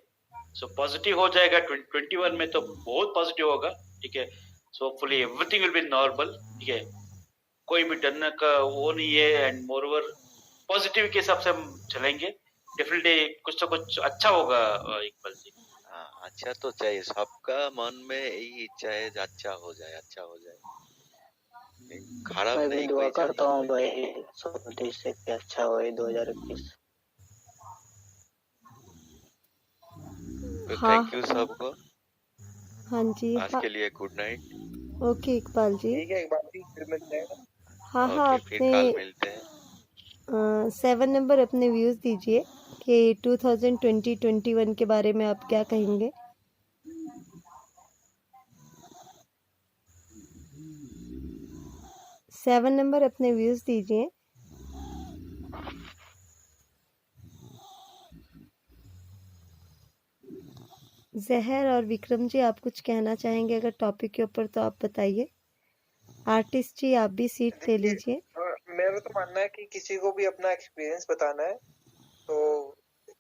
सो पॉजिटिव हो जाएगा, 21 में तो बहुत पॉजिटिव होगा, ठीक है। So hopefully everything will be normal, ठीक है। कोई भी डरने का वो नहीं है, एंड मोर ओवर पॉजिटिव के हिसाब से हम चलेंगे, डेफिनेटली कुछ तो कुछ अच्छा होगा इकबाल जी। अच्छा तो चाहिए, सबका मन में यही इच्छा है, अच्छा हो जाए, अच्छा हो जाए, खराब मैं नहीं भी दुआ कोई करता चाहता। हूँ भाई, सब से अच्छा हो 2021। तो हाँ थैंक यू सबको, हाँ जी। आज हाँ के लिए good night. Okay Iqbal ji. ठीक है इकबाल जी, फिर मिलते हैं। हाँ हाँ, ओके, फिर अपने कल मिलते हैं। 7 नंबर अपने व्यूज़ दीजिए कि 2020-21 के बारे में आप क्या कहेंगे। 7 नंबर अपने व्यूज़ दीजिए। जहर और विक्रम जी, आप कुछ कहना चाहेंगे अगर टॉपिक के ऊपर, तो आप बताइए। आर्टिस्ट जी, आप भी सीट ले लीजिए। मेरा तो मानना है कि किसी को भी अपना एक्सपीरियंस बताना है तो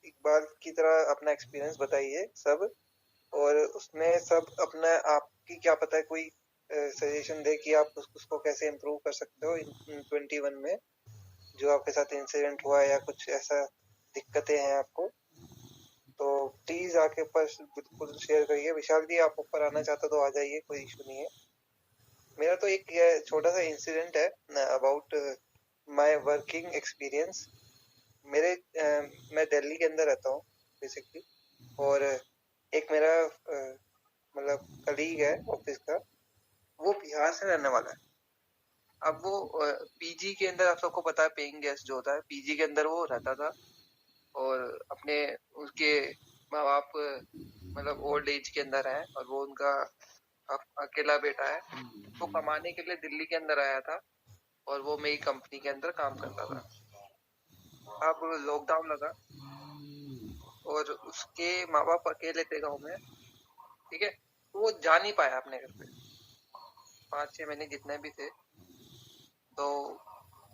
इकबाल की तरह अपना एक्सपीरियंस बताइए सब, और उसमें सब अपना, आपकी क्या पता है कोई सजेशन दे कि आप उसको कैसे इम्प्रूव कर सकते हो इन 21 में, जो आपके साथ इंसिडेंट हुआ है या कुछ ऐसा दिक्कतें हैं आपको, तो प्लीज आके ऊपर बिल्कुल शेयर करिए। विशाल जी, आप ऊपर आना चाहते हो तो आ जाइए, कोई इशू नहीं है। मेरा तो एक छोटा सा इंसिडेंट है अबाउट माय वर्किंग एक्सपीरियंस। मैं दिल्ली के अंदर रहता हूँ बेसिकली, और एक मेरा मतलब कलीग है ऑफिस का, वो बिहार से रहने वाला है। अब वो पीजी के अंदर, आप सबको पता है पेइंग गेस्ट जो होता है, पीजी के अंदर वो रहता था, और अपने उसके माँ बाप मतलब ओल्ड एज के अंदर है, और वो उनका अकेला बेटा है। तो कमाने के लिए दिल्ली के अंदर आया था, और वो मेरी कंपनी के अंदर काम करता था। अब लॉकडाउन लगा और उसके माँ बाप अकेले थे गाँव में, ठीक है। तो वो जा नहीं पाया अपने घर पे 5-6 महीने जितने भी थे। तो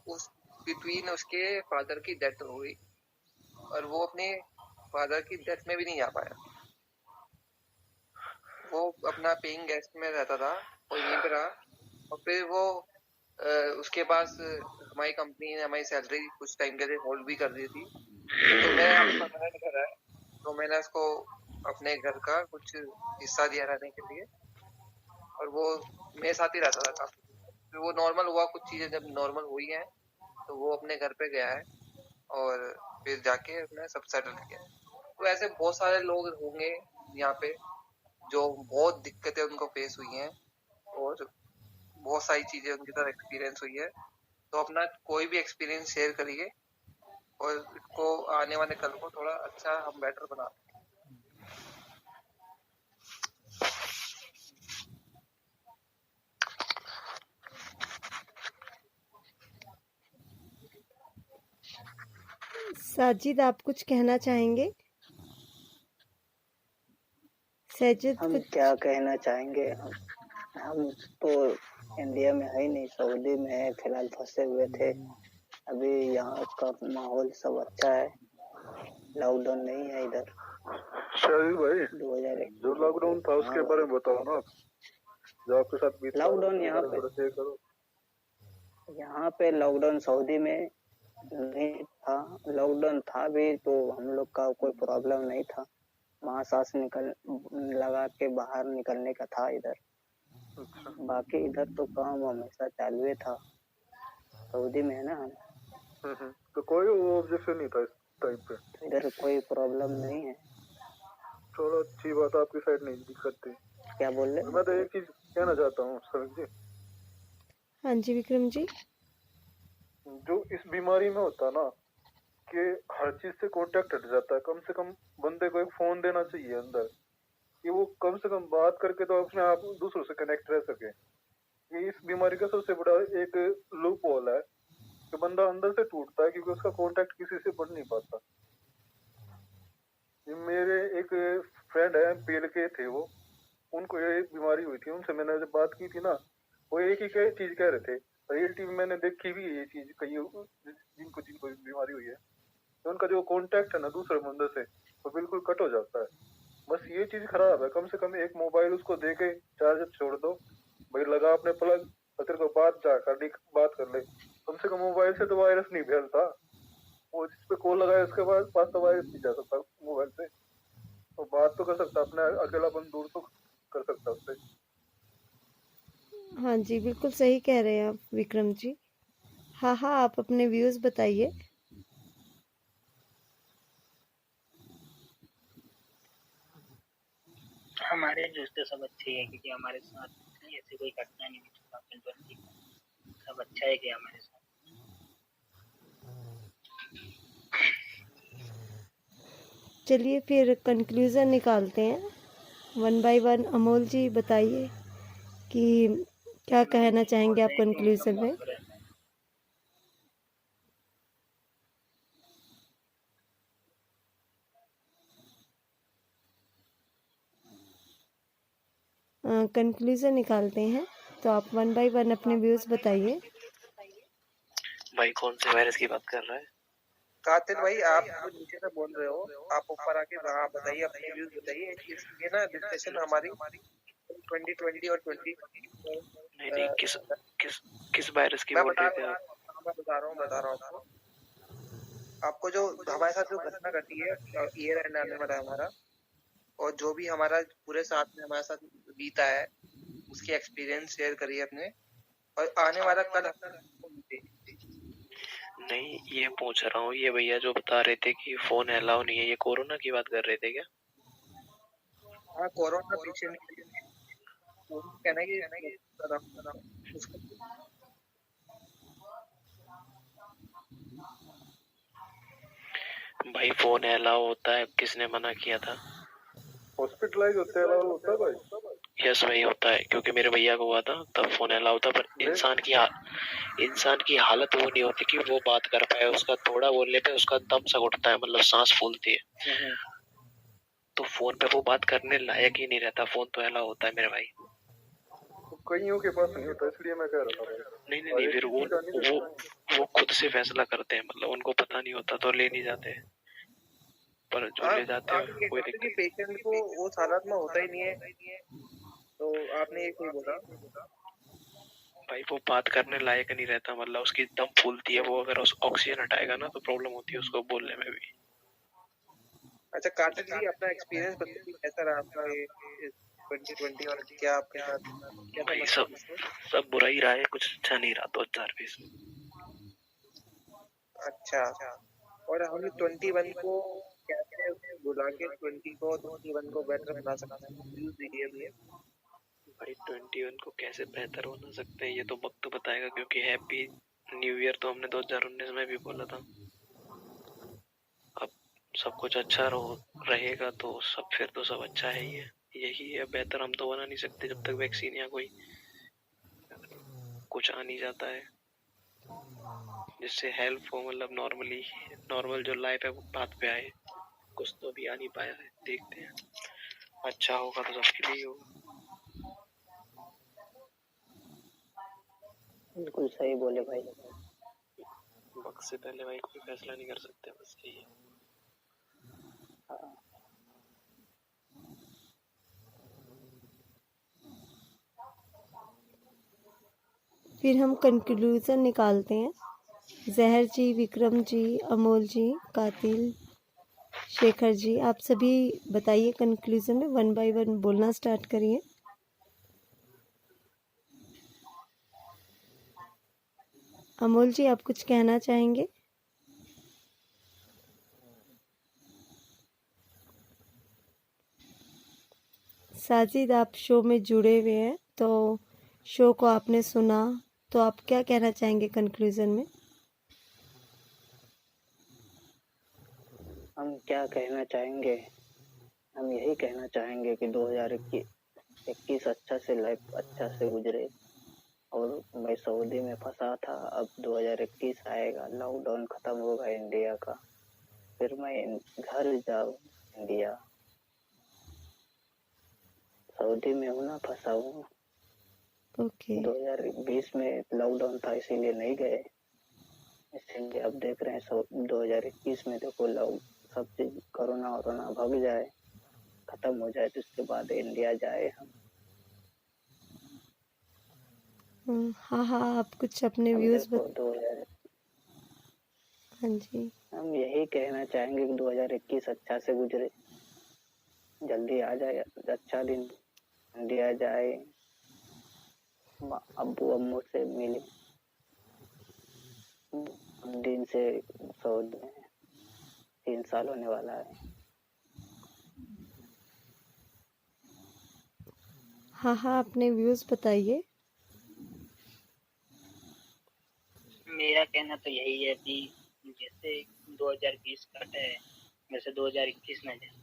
उस बिटवीन उसके फादर की डेथ हो गई, और वो अपने फादर की डेथ में भी नहीं जा पाया। वो अपना पेइंग गेस्ट में रहता था और यहीं पे रहा, और फिर वो उसके पास हमारी कंपनी ने हमारी सैलरी कुछ टाइम के लिए होल्ड भी कर दी थी। तो मैं परमानेंट घर है, तो मैंने उसको अपने घर का कुछ हिस्सा दिया रहने के लिए, और वो मेरे साथ ही रहता था काफी। फिर वो नॉर्मल हुआ, कुछ चीजें जब नॉर्मल हुई हैं तो वो अपने घर पे गया है, और फिर जाके अपने सब सेटल किया। तो ऐसे बहुत सारे लोग होंगे यहाँ पे जो बहुत दिक्कतें उनको फेस हुई हैं, और बहुत सारी चीजें उनकी तरह एक्सपीरियंस हुई है। तो अपना कोई भी एक्सपीरियंस शेयर करिए, और इसको आने वाले कल को थोड़ा अच्छा हम बेटर बना साजिद, आप कुछ कहना चाहेंगे? साजिद हम कुछ क्या कहना चाहेंगे? हम तो इंडिया में है ही नहीं, सऊदी में है फिलहाल, फंसे हुए थे। अभी यहाँ का माहौल सब अच्छा है, लॉकडाउन नहीं है इधर। शाहिद भाई, 2001 जो लॉकडाउन था उसके बारे में बताओ ना, जो आपके साथ बीता। लॉकडाउन यहाँ पे लॉकडाउन सऊदी में नहीं था। लॉकडाउन था भी तो हम लोग का कोई प्रॉब्लम नहीं था, वहाँ सांस लगा के बाहर निकलने का था इधर। बाकी इधर तो काम हमेशा चालू ही था, सऊदी में है ना हम। तो कोई ऑब्जेक्शन नहीं था इस टाइम पे, इधर कोई प्रॉब्लम नहीं है। चलो अच्छी बात, आपकी साइड नहीं दिक्कत थी। क्या बोल रहे? मैं तो एक चीज कहना चाहता हूँ सर जी। हाँ जी विक्रम जी। जो इस बीमारी में होता ना कि हर चीज से कांटेक्ट हट जाता है, कम से कम बंदे को एक फोन देना चाहिए अंदर, कि वो कम से कम बात करके तो अपने आप दूसरों से कनेक्ट रह सके। ये इस बीमारी का सबसे बड़ा एक लूप होल है कि बंदा अंदर से टूटता है क्योंकि उसका कांटेक्ट किसी से बढ़ नहीं पाता। ये मेरे एक फ्रेंड है, पीएल के थे वो, उनको ये बीमारी हुई थी। उनसे मैंने जब बात की थी ना, वो एक ही चीज कह रहे थे, रियलिटी में मैंने देखी भी ये चीज, कई जिनको जिनको बीमारी हुई है, तो उनका जो कांटेक्ट है ना दूसरे बंदे से वो बिल्कुल कट हो जाता है। बस ये चीज खराब है। कम से कम एक मोबाइल उसको दे के चार्जर छोड़ दो भाई, लगा अपने प्लग, तेरे को बात कर ले। कम से कम मोबाइल से तो वायरस नहीं फैलता। वो जिस पे कॉल लगाए उसके बाद पास तो वायरस नहीं जा सकता मोबाइल से, तो बात तो कर सकता, अपना अकेलापन दूर तो कर सकता उससे। हाँ जी, बिल्कुल सही कह रहे हैं आप विक्रम जी। हाँ हाँ, आप अपने व्यूज बताइए। हमारे दोस्त सब अच्छे हैं, क्योंकि हमारे साथ ऐसी कोई घटना नहीं हुई 2020। सब अच्छा है कि हमारे साथ। चलिए फिर कंक्लूजन निकालते हैं 1 बाय 1। अमोल जी बताइए कि क्या कहना चाहेंगे आप कंक्लूजन में? कंक्लूजन निकालते हैं, तो आप 1 बाय 1 अपने व्यूज बताइए। भाई कौन से वायरस की बात कर रहा है? कातिल भाई, आप नीचे से बोल रहे हो, आप ऊपर आके वहाँ बताइए, अपने व्यूज बताइए। ये ना डिस्कशन हमारी 2020 और 2020 नहीं, किस वायरस की बोल रहे थे आप? मैं बता रहा हूँ आपको। जो हमारे साथ जो घटना घटी है ईयर एंड आने वाला हमारा, और जो भी हमारा पूरे साथ में हमारे साथ बीता है, उसकी एक्सपीरियंस शेयर करिए अपने, और आने वाला कल। नहीं, ये पूछ रहा हूँ, ये भैया जो बता रहे थे कि फोन अलाउ नहीं है, ये कोरोना की बात कर रहे थे क्या? हाँ, कोरोना पीछे नहीं कहना कि भाई फोन अलाउ होता है, किसने मना किया था? हॉस्पिटलाइज होते हैं होता है भाई। यस वही होता है, क्योंकि मेरे भैया को हुआ था तब फोन अलाउ था, पर इंसान की हालत वो नहीं होती कि वो बात कर पाए। उसका थोड़ा बोलने पे उसका दम सा उठता है, मतलब सांस फूलती है। तो फोन पे वो बात करने लायक ही नहीं रहता। फोन तो अलाउ होता है मेरे भाई। कईयों के पास नहीं होता, इसलिए मैं कह रहा था। नहीं, फिर वो खुद से फैसला करते हैं, मतलब उनको पता नहीं होता तो ले नहीं जाते, पर जो ले जाते हैं कोई दिक्कत। पेशेंट को वो हालत में होता ही नहीं है, तो आपने एक ही बोला भाई, वो बात करने लायक नहीं रहता, मतलब उसकी दम फूलती है। वो अगर ऑक्सीजन हटाएगा ना तो प्रॉब्लम होती है उसको बोलने में भी। अच्छा कातिल जी, अपना एक्सपीरियंस बताइए, कैसा रहा आपका ये 2020 और क्या आपके साथ? भाई सब बुरा ही रहा है, कुछ अच्छा नहीं रहा 2020 में। अच्छा, और हम 21 को कैसे बुला के 21 को बेटर बना सकते हैं? भाई 21 को कैसे बेहतर बना सकते हैं ये तो वक्त बताएगा, क्योंकि हैप्पी न्यू ईयर तो हमने 2019 में भी बोला था। अब सब कुछ अच्छा रहेगा तो फिर तो सब अच्छा है ही है। यही है, बेहतर हम तो बना नहीं सकते जब तक वैक्सीन या कोई कुछ आ नहीं जाता है। जिससे हेल्प हो, मतलब नॉर्मल जो लाइफ है वो बात पे आए। कुछ तो भी आ नहीं पाया है, देखते हैं, अच्छा होगा तो सबके लिए होगा। बिल्कुल सही बोले भाई। वक्त से पहले भाई कोई फैसला नहीं कर सकते, बस यही है। हाँ, फिर हम कंक्लूजन निकालते हैं। जहर जी, विक्रम जी, अमोल जी, कातिल, शेखर जी, आप सभी बताइए कंक्लूजन में, 1 बाय 1 बोलना स्टार्ट करिए। अमोल जी, आप कुछ कहना चाहेंगे? साजिद, आप शो में जुड़े हुए हैं, तो शो को आपने सुना, तो आप क्या कहना चाहेंगे कंक्लूजन में? हम क्या कहना चाहेंगे, हम यही कहना चाहेंगे कि 2021 अच्छा से लाइफ अच्छा से गुजरे। और मैं सऊदी में फंसा था, अब 2021 आएगा, लॉकडाउन खत्म होगा इंडिया का, फिर मैं घर जाऊँ इंडिया। सऊदी में हूँ ना, फंसा हूँ। ओके। 2020 में लॉकडाउन था इसीलिए नहीं गए, इसलिए अब देख रहे हैं 2021 में देखो सब चीज कोरोना वोरोना भाग जाए, खत्म हो जाए, तो उसके बाद इंडिया जाए हम। हाँ हाँ, आप कुछ अपने हम व्यूज देखो 2000 हाँ जी। हम यही कहना चाहेंगे कि 2021 अच्छा से गुजरे, जल्दी आ जाए अच्छा दिन, इंडिया जाए, अब्बू अम्मू से मिले। दिन से सऊदी में 3 साल होने वाला है। हाँ हाँ, अपने व्यूज बताइए। मेरा कहना तो यही है कि जैसे 2020 कटा है, वैसे 2021 में जाए।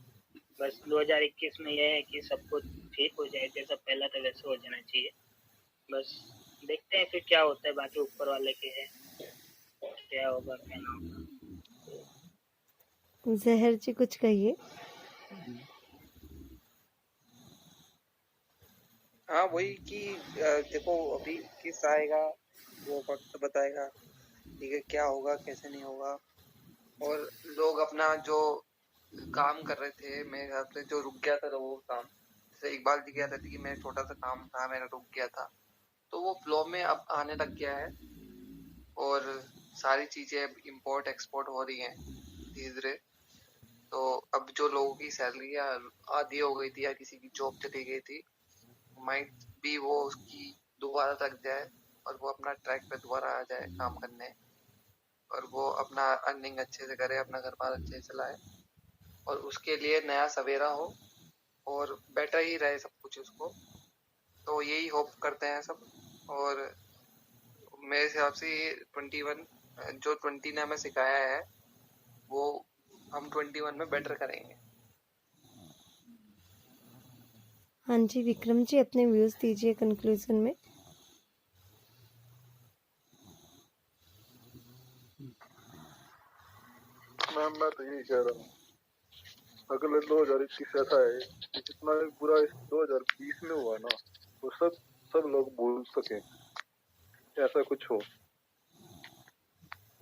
बस 2021 में यह है कि सब कुछ ठीक हो जाए, जैसा पहला था वैसे हो जाना चाहिए। बस देखते हैं फिर क्या होता है, बाकी ऊपर वाले के है, क्या होगा क्या ना होगा। जहर जी, कुछ कहिए। हाँ, वही कि देखो अभी किस आएगा वो वक्त बताएगा, ठीक है, क्या होगा कैसे नहीं होगा। और लोग अपना जो काम कर रहे थे, मेरे हिसाब से जो रुक गया था वो काम, जैसे इकबाल जी कह रहे थे कि मेरा छोटा सा काम था, मेरा रुक गया था, तो वो फ्लो में अब आने लग गया है। और सारी चीजें इम्पोर्ट एक्सपोर्ट हो रही हैं धीरे धीरे। तो अब जो लोगों की सैलरी आधी हो गई थी या किसी की जॉब चली गई थी, माइट भी वो उसकी दोबारा लग जाए और वो अपना ट्रैक पे दोबारा आ जाए काम करने, और वो अपना अर्निंग अच्छे से करे, अपना घर बार अच्छे से चलाए, और उसके लिए नया सवेरा हो और बेटर ही रहे सब कुछ उसको। तो यही होप करते हैं सब। और मेरे हिसाब से 21 जो 20 ने हमें सिखाया है वो हम 21 में बेटर करेंगे। हाँ जी, विक्रम जी, अपने व्यूज दीजिए कंक्लूजन में। मैम मैं तो यही कह रहा हूँ, अगले 2021 ऐसा है कि जितना भी बुरा इस 2020 में हुआ ना, वो सब लोग भूल सके, ऐसा कुछ हो।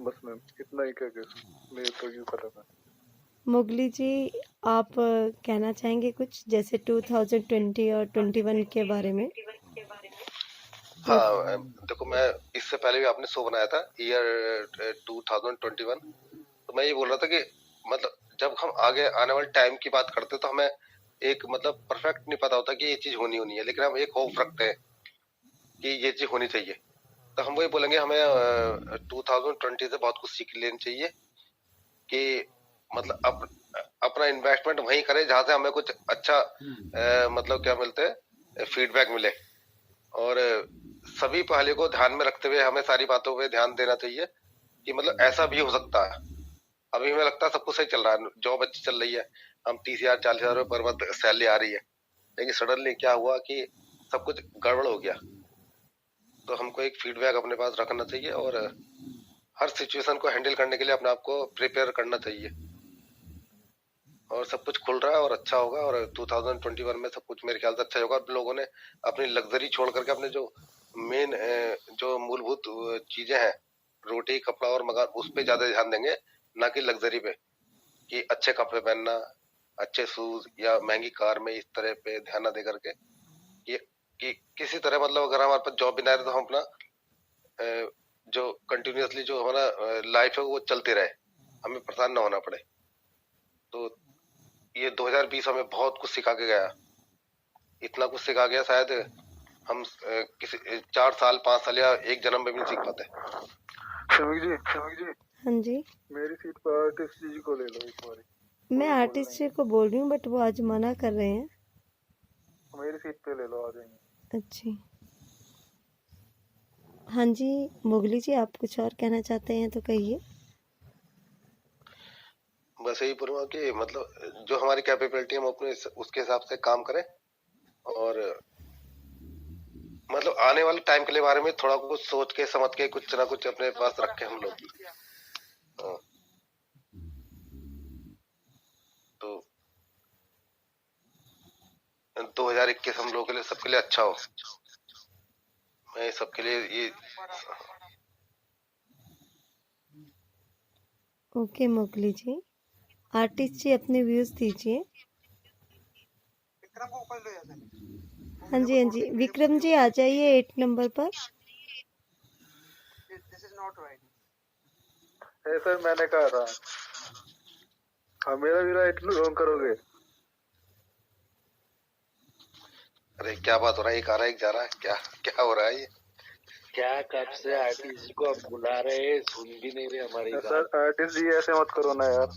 बस मैम इतना ही कह के मेरे तो यूँ खत्म है। मोगली जी, आप कहना चाहेंगे कुछ, जैसे 2020 और 21 के बारे में? हाँ देखो, मैं इससे पहले भी आपने शो बनाया था ईयर 2021, तो मैं ये बोल रहा था कि मतलब जब हम आगे आने वाले टाइम की बात करते तो हमें एक मतलब परफेक्ट नहीं पता होता कि ये चीज होनी है, लेकिन हम एक होप रखते हैं कि ये चीज होनी चाहिए। तो हम वही बोलेंगे, हमें 2020 से बहुत कुछ सीख लेनी चाहिए कि मतलब अपना इन्वेस्टमेंट वहीं करें जहां से हमें कुछ अच्छा मतलब क्या मिलते हैं, फीडबैक मिले। और सभी पहले को ध्यान में रखते हुए हमें सारी बातों पे ध्यान देना चाहिए कि मतलब ऐसा भी हो सकता है। अभी हमें लगता है सब कुछ सही चल रहा है, जॉब अच्छी चल रही है, हम 30,000 40,000 पर मंथ सैलरी आ रही है, लेकिन सडनली क्या हुआ कि सब कुछ गड़बड़ हो गया। तो हमको एक फीडबैक अपने पास रखना चाहिए और हर सिचुएशन को हैंडल करने के लिए अपने आप को प्रिपेयर करना चाहिए। और सब कुछ खुल रहा है और अच्छा होगा, और 2021 में सब कुछ मेरे ख्याल से अच्छा होगा। लोगों ने अपनी लग्जरी छोड़ करके अपने जो मेन जो मूलभूत चीजें हैं, रोटी, कपड़ा और मकान, उस पे ज्यादा ध्यान देंगे, ना कि लग्जरी पे, कि अच्छे कपड़े पहनना, अच्छे शूज या महंगी कार में, इस तरह पे ध्यान ना दे करके कि किसी तरह, मतलब अगर हमारे पास जॉब भी ना रहे तो हम अपना जो कंटिन्यूअसली जो हमारा लाइफ है वो चलते रहे, हमें परेशान ना होना पड़े। तो ये 2020 हमें बहुत कुछ सिखा के गया, इतना कुछ सिखा गया शायद हम किसी 4 साल 5 साल या एक जन्म में भी नहीं सीख पाते। शमीक जी हाँ जी, मेरी सीट पर आर्टिस्ट जी को ले लो एक बार। मैं आर्टिस्ट जी को बोल रही हूँ बट वो आज मना कर रहे हैं। मेरी सीट पे ले लो, आ जाएंगे। अच्छी। हाँ जी मोगली जी, आप कुछ और कहना चाहते हैं तो कहिए। बस यही पूरा कि मतलब जो हमारी कैपेबिलिटी है हम अपने उसके हिसाब से काम करें, और मतलब आने वाले टाइम के लिए बारे में थोड़ा कुछ सोच के समझ के कुछ ना कुछ अपने पास रखें हम लोग। तो 2021 हम लोगों के लिए, सबके लिए अच्छा हो। मैं सबके लिए ये ओके मोगली जी, आर्टिस्ट जी अपने व्यूज दीजिए। हाँ जी हाँ जी, विक्रम जी आ जाइए 8 नंबर पर। ऐसा मैंने कहा था। हाँ, मेरा भी राइट रॉन्ग करोगे। अरे क्या बात हो रहा है, एक आ रहा है एक जा रहा है, क्या क्या हो रहा है ये? क्या कब से आर्टिस्ट जी को आप बुला रहे हैं, सुन भी नहीं रहे हमारी बात। सर आर्टिस्ट जी ऐसे मत करो ना यार।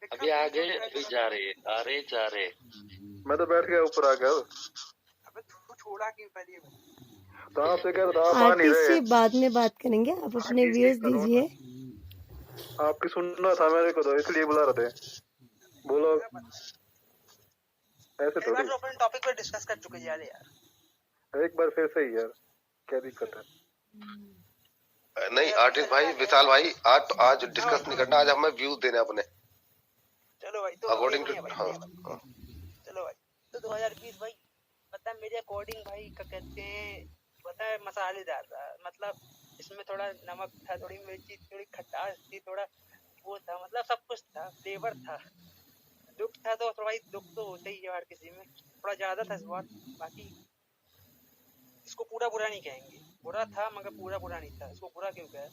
अभी आ गए, अभी जा रहे, आ रहे जा रहे। मैं तो बैठ गया ऊपर आ गया। अबे तू छोड़ा क्यों पहले? तो आपसे कह रहा था, आप आ नहीं आर्टिस्ट रहे। जी बाद में बात करेंगे, आप अपने व्यूज दीजिए। आपकी सुनना था मेरे को, तो इसलिए बुला रहे थे। बोलो ऐसे थोड़ी। अपन टॉपिक पर डिस्कस कर चुके यार। एक बार फिर से ही यार, क्या दिक्कत है? नहीं आर्टिस्ट भाई, विशाल भाई, आज डिस्कस नहीं करना, आज हमें व्यूज देने अपने। चलो भाई, तो अकॉर्डिंग टू हाँ। चलो भाई, तो 2020 भाई पता है मेरे अकॉर्डिंग भाई क्या कहते हैं, पता है मसालेदार था। मतलब इसमें थोड़ा नमक था, थोड़ी मिर्ची, थोड़ी खटास थी, थोड़ा वो था, मतलब सब कुछ था, फ्लेवर था। दुख था तो भाई दुख तो होता ही है हर किसी में, थोड़ा ज्यादा था इस बार। बाकी इसको पूरा बुरा नहीं कहेंगे, बुरा था मगर पूरा बुरा नहीं था। इसको बुरा क्यों कहे?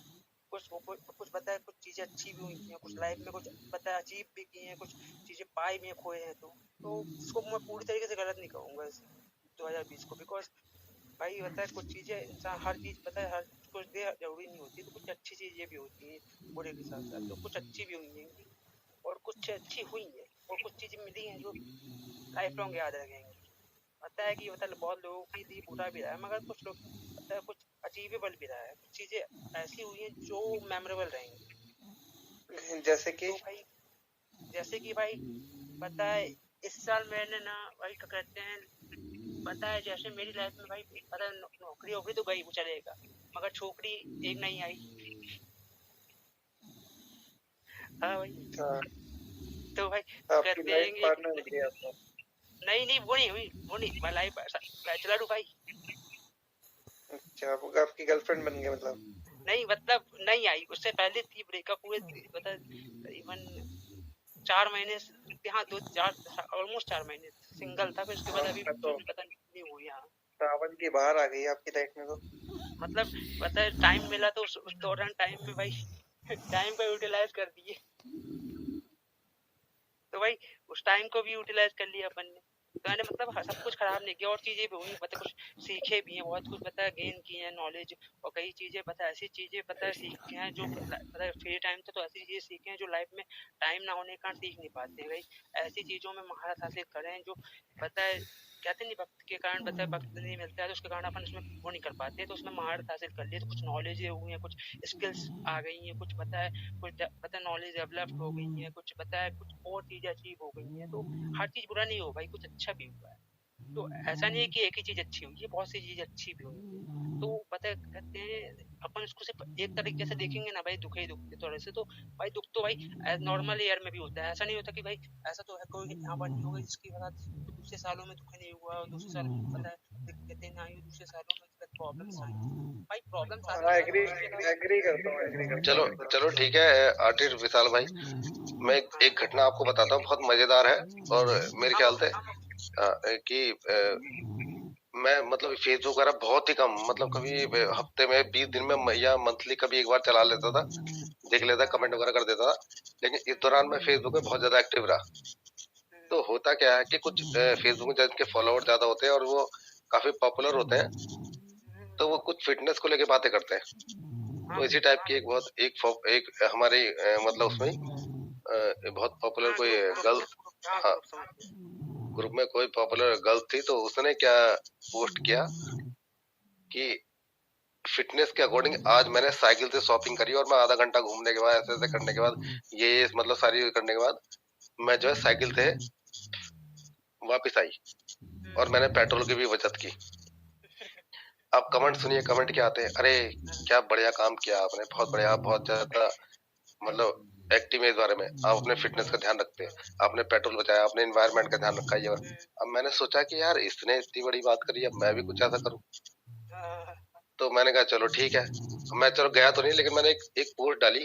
कुछ पता है, कुछ चीजें अच्छी भी हुई हैं, कुछ लाइफ में कुछ पता है अचीव भी की हैं, कुछ चीजें पाई भी खोए हैं। तो इसको मैं पूरी तरीके से गलत नहीं कहूँगा इस 2020 को। बिकॉज भाई पता है कुछ चीजें इंसान हर चीज पता है, हर कुछ दे जरूरी नहीं होती। तो कुछ अच्छी चीजें भी होती हैं बुरे के साथ साथ, तो कुछ अच्छी भी हुई हैं और कुछ अच्छी हुई है, और कुछ चीजें मिली हैं जो लाइफ लॉन्ग याद रखेंगे। पता है कि मतलब बहुत लोगों की लिए बुरा भी रहा है, मगर कुछ लोग पता है कुछ अचीवेबल भी रहा है, कुछ चीजें ऐसी हुई हैं जो मेमोरेबल रहेंगी। जैसे कि भाई पता है इस साल मैंने ना भाई क्या कहते हैं, पता है जैसे मेरी लाइफ में भाई पता है नौकरी तो गई, वो चलेगा, मगर छोकरी एक नहीं आई। हाँ भाई, तो भाई कहते हैं नहीं वो नहीं मैं लाइफ बैचलर हूँ भाई। अच्छा, वो आपकी गर्लफ्रेंड बन गई मतलब? नहीं मतलब नहीं आई, उससे पहले थी, ब्रेकअप हुए पता करीबन 4 महीने, हाँ 2-4 ऑलमोस्ट 4 महीने सिंगल था। फिर उसके बाद अभी तो पता नहीं हुई। हाँ सावन की बाहर आ गई आपकी लाइफ में। तो मतलब पता है टाइम मिला तो उस दौरान टाइम में भाई टाइम को यूटिलाइज कर दिए। तो भाई उस टाइम को भी यूटिलाइज कर लिया अपन ने। तो मैंने मतलब सब कुछ खराब नहीं किया, और चीजें भी हुई, मतलब कुछ सीखे भी हैं, बहुत कुछ पता है गेन की है नॉलेज, और कई चीजें पता है ऐसी चीजें पता है सीखे हैं जो पता है फ्री टाइम था, तो ऐसी चीजें सीखे हैं जो लाइफ में टाइम ना होने का सीख नहीं पाते। भाई ऐसी चीजों में महारत हासिल करें जो पता है कहते नहीं वक्त के कारण पता है वक्त नहीं मिलता है, तो उसके कारण अपन उसमें वो नहीं कर पाते, तो उसमें महारत हासिल कर ली, तो कुछ नॉलेज हुई है, कुछ स्किल्स आ गई हैं, कुछ पता है नॉलेज डेवलप हो गई है, कुछ पता है कुछ और चीजें अचीव हो गई हैं। तो हर चीज बुरा नहीं हो भाई, कुछ अच्छा भी हुआ है। तो ऐसा नहीं है कि एक ही चीज अच्छी हुई है, बहुत सी चीज अच्छी भी हुई। तो पता है कहते हैं अपन उसको सिर्फ एक तरीके से देखेंगे ना भाई, दुख ही दुख के थोड़े से, तो भाई दुख तो भाई नॉर्मल ईयर में भी होता है। ऐसा नहीं होता कि भाई ऐसा तो है कोई यहाँ पर नहीं होगा जिसकी वजह दूसरे सालों में दुख नहीं हुआ और दूसरे साल में पता है दिक्कतें ना आई, दूसरे सालों में प्रॉब्लम्स आई। भाई प्रॉब्लम्स एग्री करता हूँ। चलो चलो ठीक है आर्टिस्ट विशाल भाई, मैं एक घटना आपको बताता हूँ, बहुत मजेदार है। और मेरे ख्याल से कि मैं मतलब फेसबुक वगैरह बहुत ही कम, मतलब कभी हफ्ते में 20 दिन में या मंथली कभी एक बार चला लेता था, देख लेता, कमेंट वगैरह कर देता था। लेकिन इस दौरान मैं फेसबुक में बहुत ज्यादा एक्टिव रहा। तो होता क्या है कि कुछ फेसबुक में जिनके फॉलोअर ज्यादा होते हैं और वो काफी पॉपुलर होते हैं, तो वो कुछ फिटनेस को लेके बातें करते हैं। तो इसी टाइप की एक हमारी मतलब उसमें बहुत पॉपुलर कोई गर्ल, हाँ, ग्रुप में कोई पॉपुलर गर्ल थी। तो उसने क्या पोस्ट किया कि फिटनेस के अकॉर्डिंग आज मैंने साइकिल से शॉपिंग करी और मैं आधा घंटा घूमने के बाद ऐसे ऐसे करने के बाद ये मतलब सारी करने के बाद मैं जो है साइकिल से वापस आई और मैंने पेट्रोल की भी बचत की। अब कमेंट सुनिए, कमेंट क्या आते हैं, अरे क्या बढ़िया काम किया आपने, बहुत बढ़िया, बहुत ज्यादा मतलब एक्टिव है इस बारे में, आप अपने फिटनेस का ध्यान रखते हैं, आपने पेट्रोल बचाया, आपने एनवायरनमेंट का ध्यान रखा। ये अब मैंने सोचा कि यार इसने इतनी बड़ी बात करी, अब मैं भी कुछ ऐसा करूं। तो मैंने कहा चलो ठीक है, मैं चलो गया तो नहीं, लेकिन मैंने एक पोस्ट डाली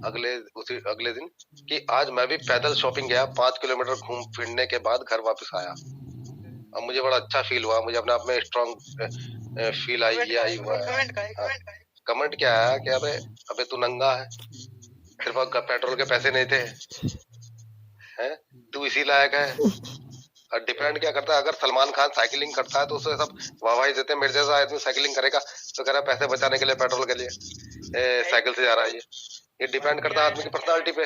अगले दिन कि आज मैं भी पैदल शॉपिंग गया, 5 किलोमीटर घूम फिरने के बाद घर वापस आया। अब मुझे बड़ा अच्छा फील हुआ, मुझे अपने आप में स्ट्रॉन्ग फील आई हुआ है। कमेंट क्या है कि अबे तू नंगा है, तेरे पास पेट्रोल के पैसे नहीं थे, हैं तू इसी लायक है। और डिपेंड क्या करता है, अगर सलमान खान साइकिलिंग करता है तो उसे सब वाहवाही देते हैं, मेरे जैसा आदमी साइकिलिंग करेगा तो कह रहा है पैसे बचाने के लिए, पेट्रोल के लिए साइकिल से जा रहा है। ये डिपेंड करता है आदमी की पर्सनालिटी पे।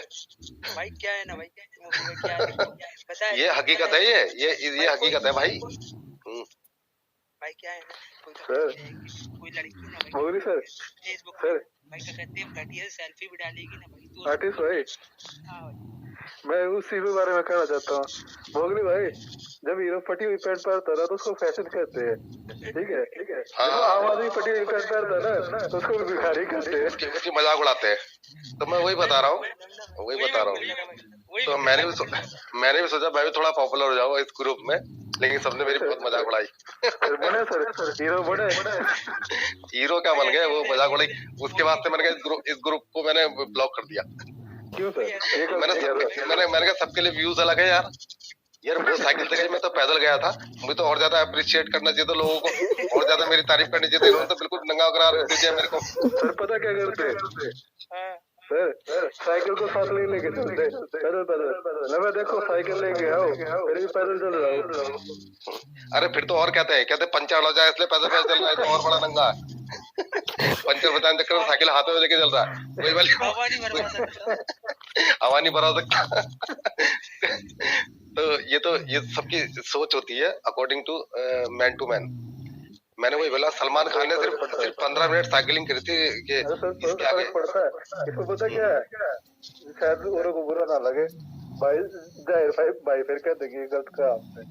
भाई क्या है ना भाई, क्या है ये हकीकत है, ये हकीकत है भाई। भाई क्या है ना, कोई लड़की ना भाई फेसबुक पे भाई क्या कहते हैं घटिया सेल्फी भी डालेगी ना भाई, तो आर्टिस्ट भाई, हाँ भाई मैं उसी के बारे में कहना चाहता हूँ। मोगली भाई, जब हीरो फटी हुई पैंट पहनता ना तो उसको फैशन कहते हैं, ठीक है। जब आम आदमी फटी हुई पैंट पहनता ना तो उसको भिखारी कहते हैं, उसकी मजाक उड़ाते हैं। तो मैं वही बता रहा हूँ। तो मैंने भी सोचा मैं भी थोड़ा पॉपुलर हो जाऊँ इस ग्रुप में, लेकिन सबने मेरी बहुत मजाक उड़ाई। बने सर हीरो बने, हीरो क्या बन गए, वो मजाक उड़ाई। उसके बाद से मैंने इस ग्रुप को मैंने ब्लॉक कर दिया। क्यों सर? मैंने कहा सबके लिए व्यूज अलग है यार वो साइकिल से गई, मैं तो पैदल गया था। मुझे तो और ज्यादा अप्रिशिएट करना चाहिए था लोगों को, और ज्यादा मेरी तारीफ करनी चाहिए थी। इन्होंने तो बिल्कुल नंगा करा दीजिए मेरे को। सर पता क्या करते सर, साइकिल को साथ लेके चलते पैदल। मैं देखो साइकिल लेके आओ, फिर भी पैदल चल रहा हूँ। अरे फिर तो और कहते पंचर हो जाए इसलिए पैदल चल रहा है, तो और बड़ा नंगा है। पंचर बताने चक्कर में साइकिल हाथ में लेके चल रहा है, वही वाली हवा नहीं भरा सकता। तो ये सबकी सोच होती है according to man to man. मैंने वही बोला, सलमान खान ने सिर्फ 15 मिनट साइकिलिंग करी थी कि इसके आगे पड़ता है। इसको पता क्या है, शायद औरों को बुरा ना लगे भाई, जाहिर भाई फिर कहते कि गलत कहा आपने।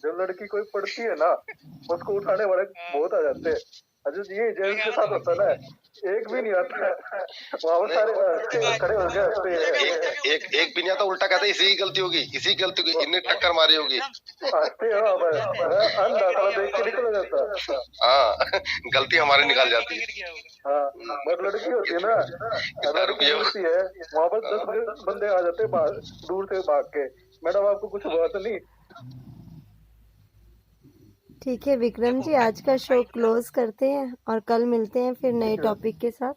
जब लड़की कोई पढ़ती है ना, उसको उठाने वाले बहुत आ जाते हैं। अजय ये जेंट्स के साथ होता है, एक भी नहीं आता, वहाँ सारे खड़े हो गए। एक भी नहीं आता, उल्टा कहते इसी की गलती होगी, इनने टक्कर मारी होगी। देख के निकल जाता। हाँ, गलती हमारी निकाल जाती है। हाँ, बट लड़की होती है ना, लड़की होती है वहाँ पर 10 बंदे आ जाते दूर से भाग के, मैडम आपको कुछ हुआ तो नहीं। ठीक है विक्रम जी, आज का शो क्लोज करते हैं और कल मिलते हैं फिर नए टॉपिक के साथ।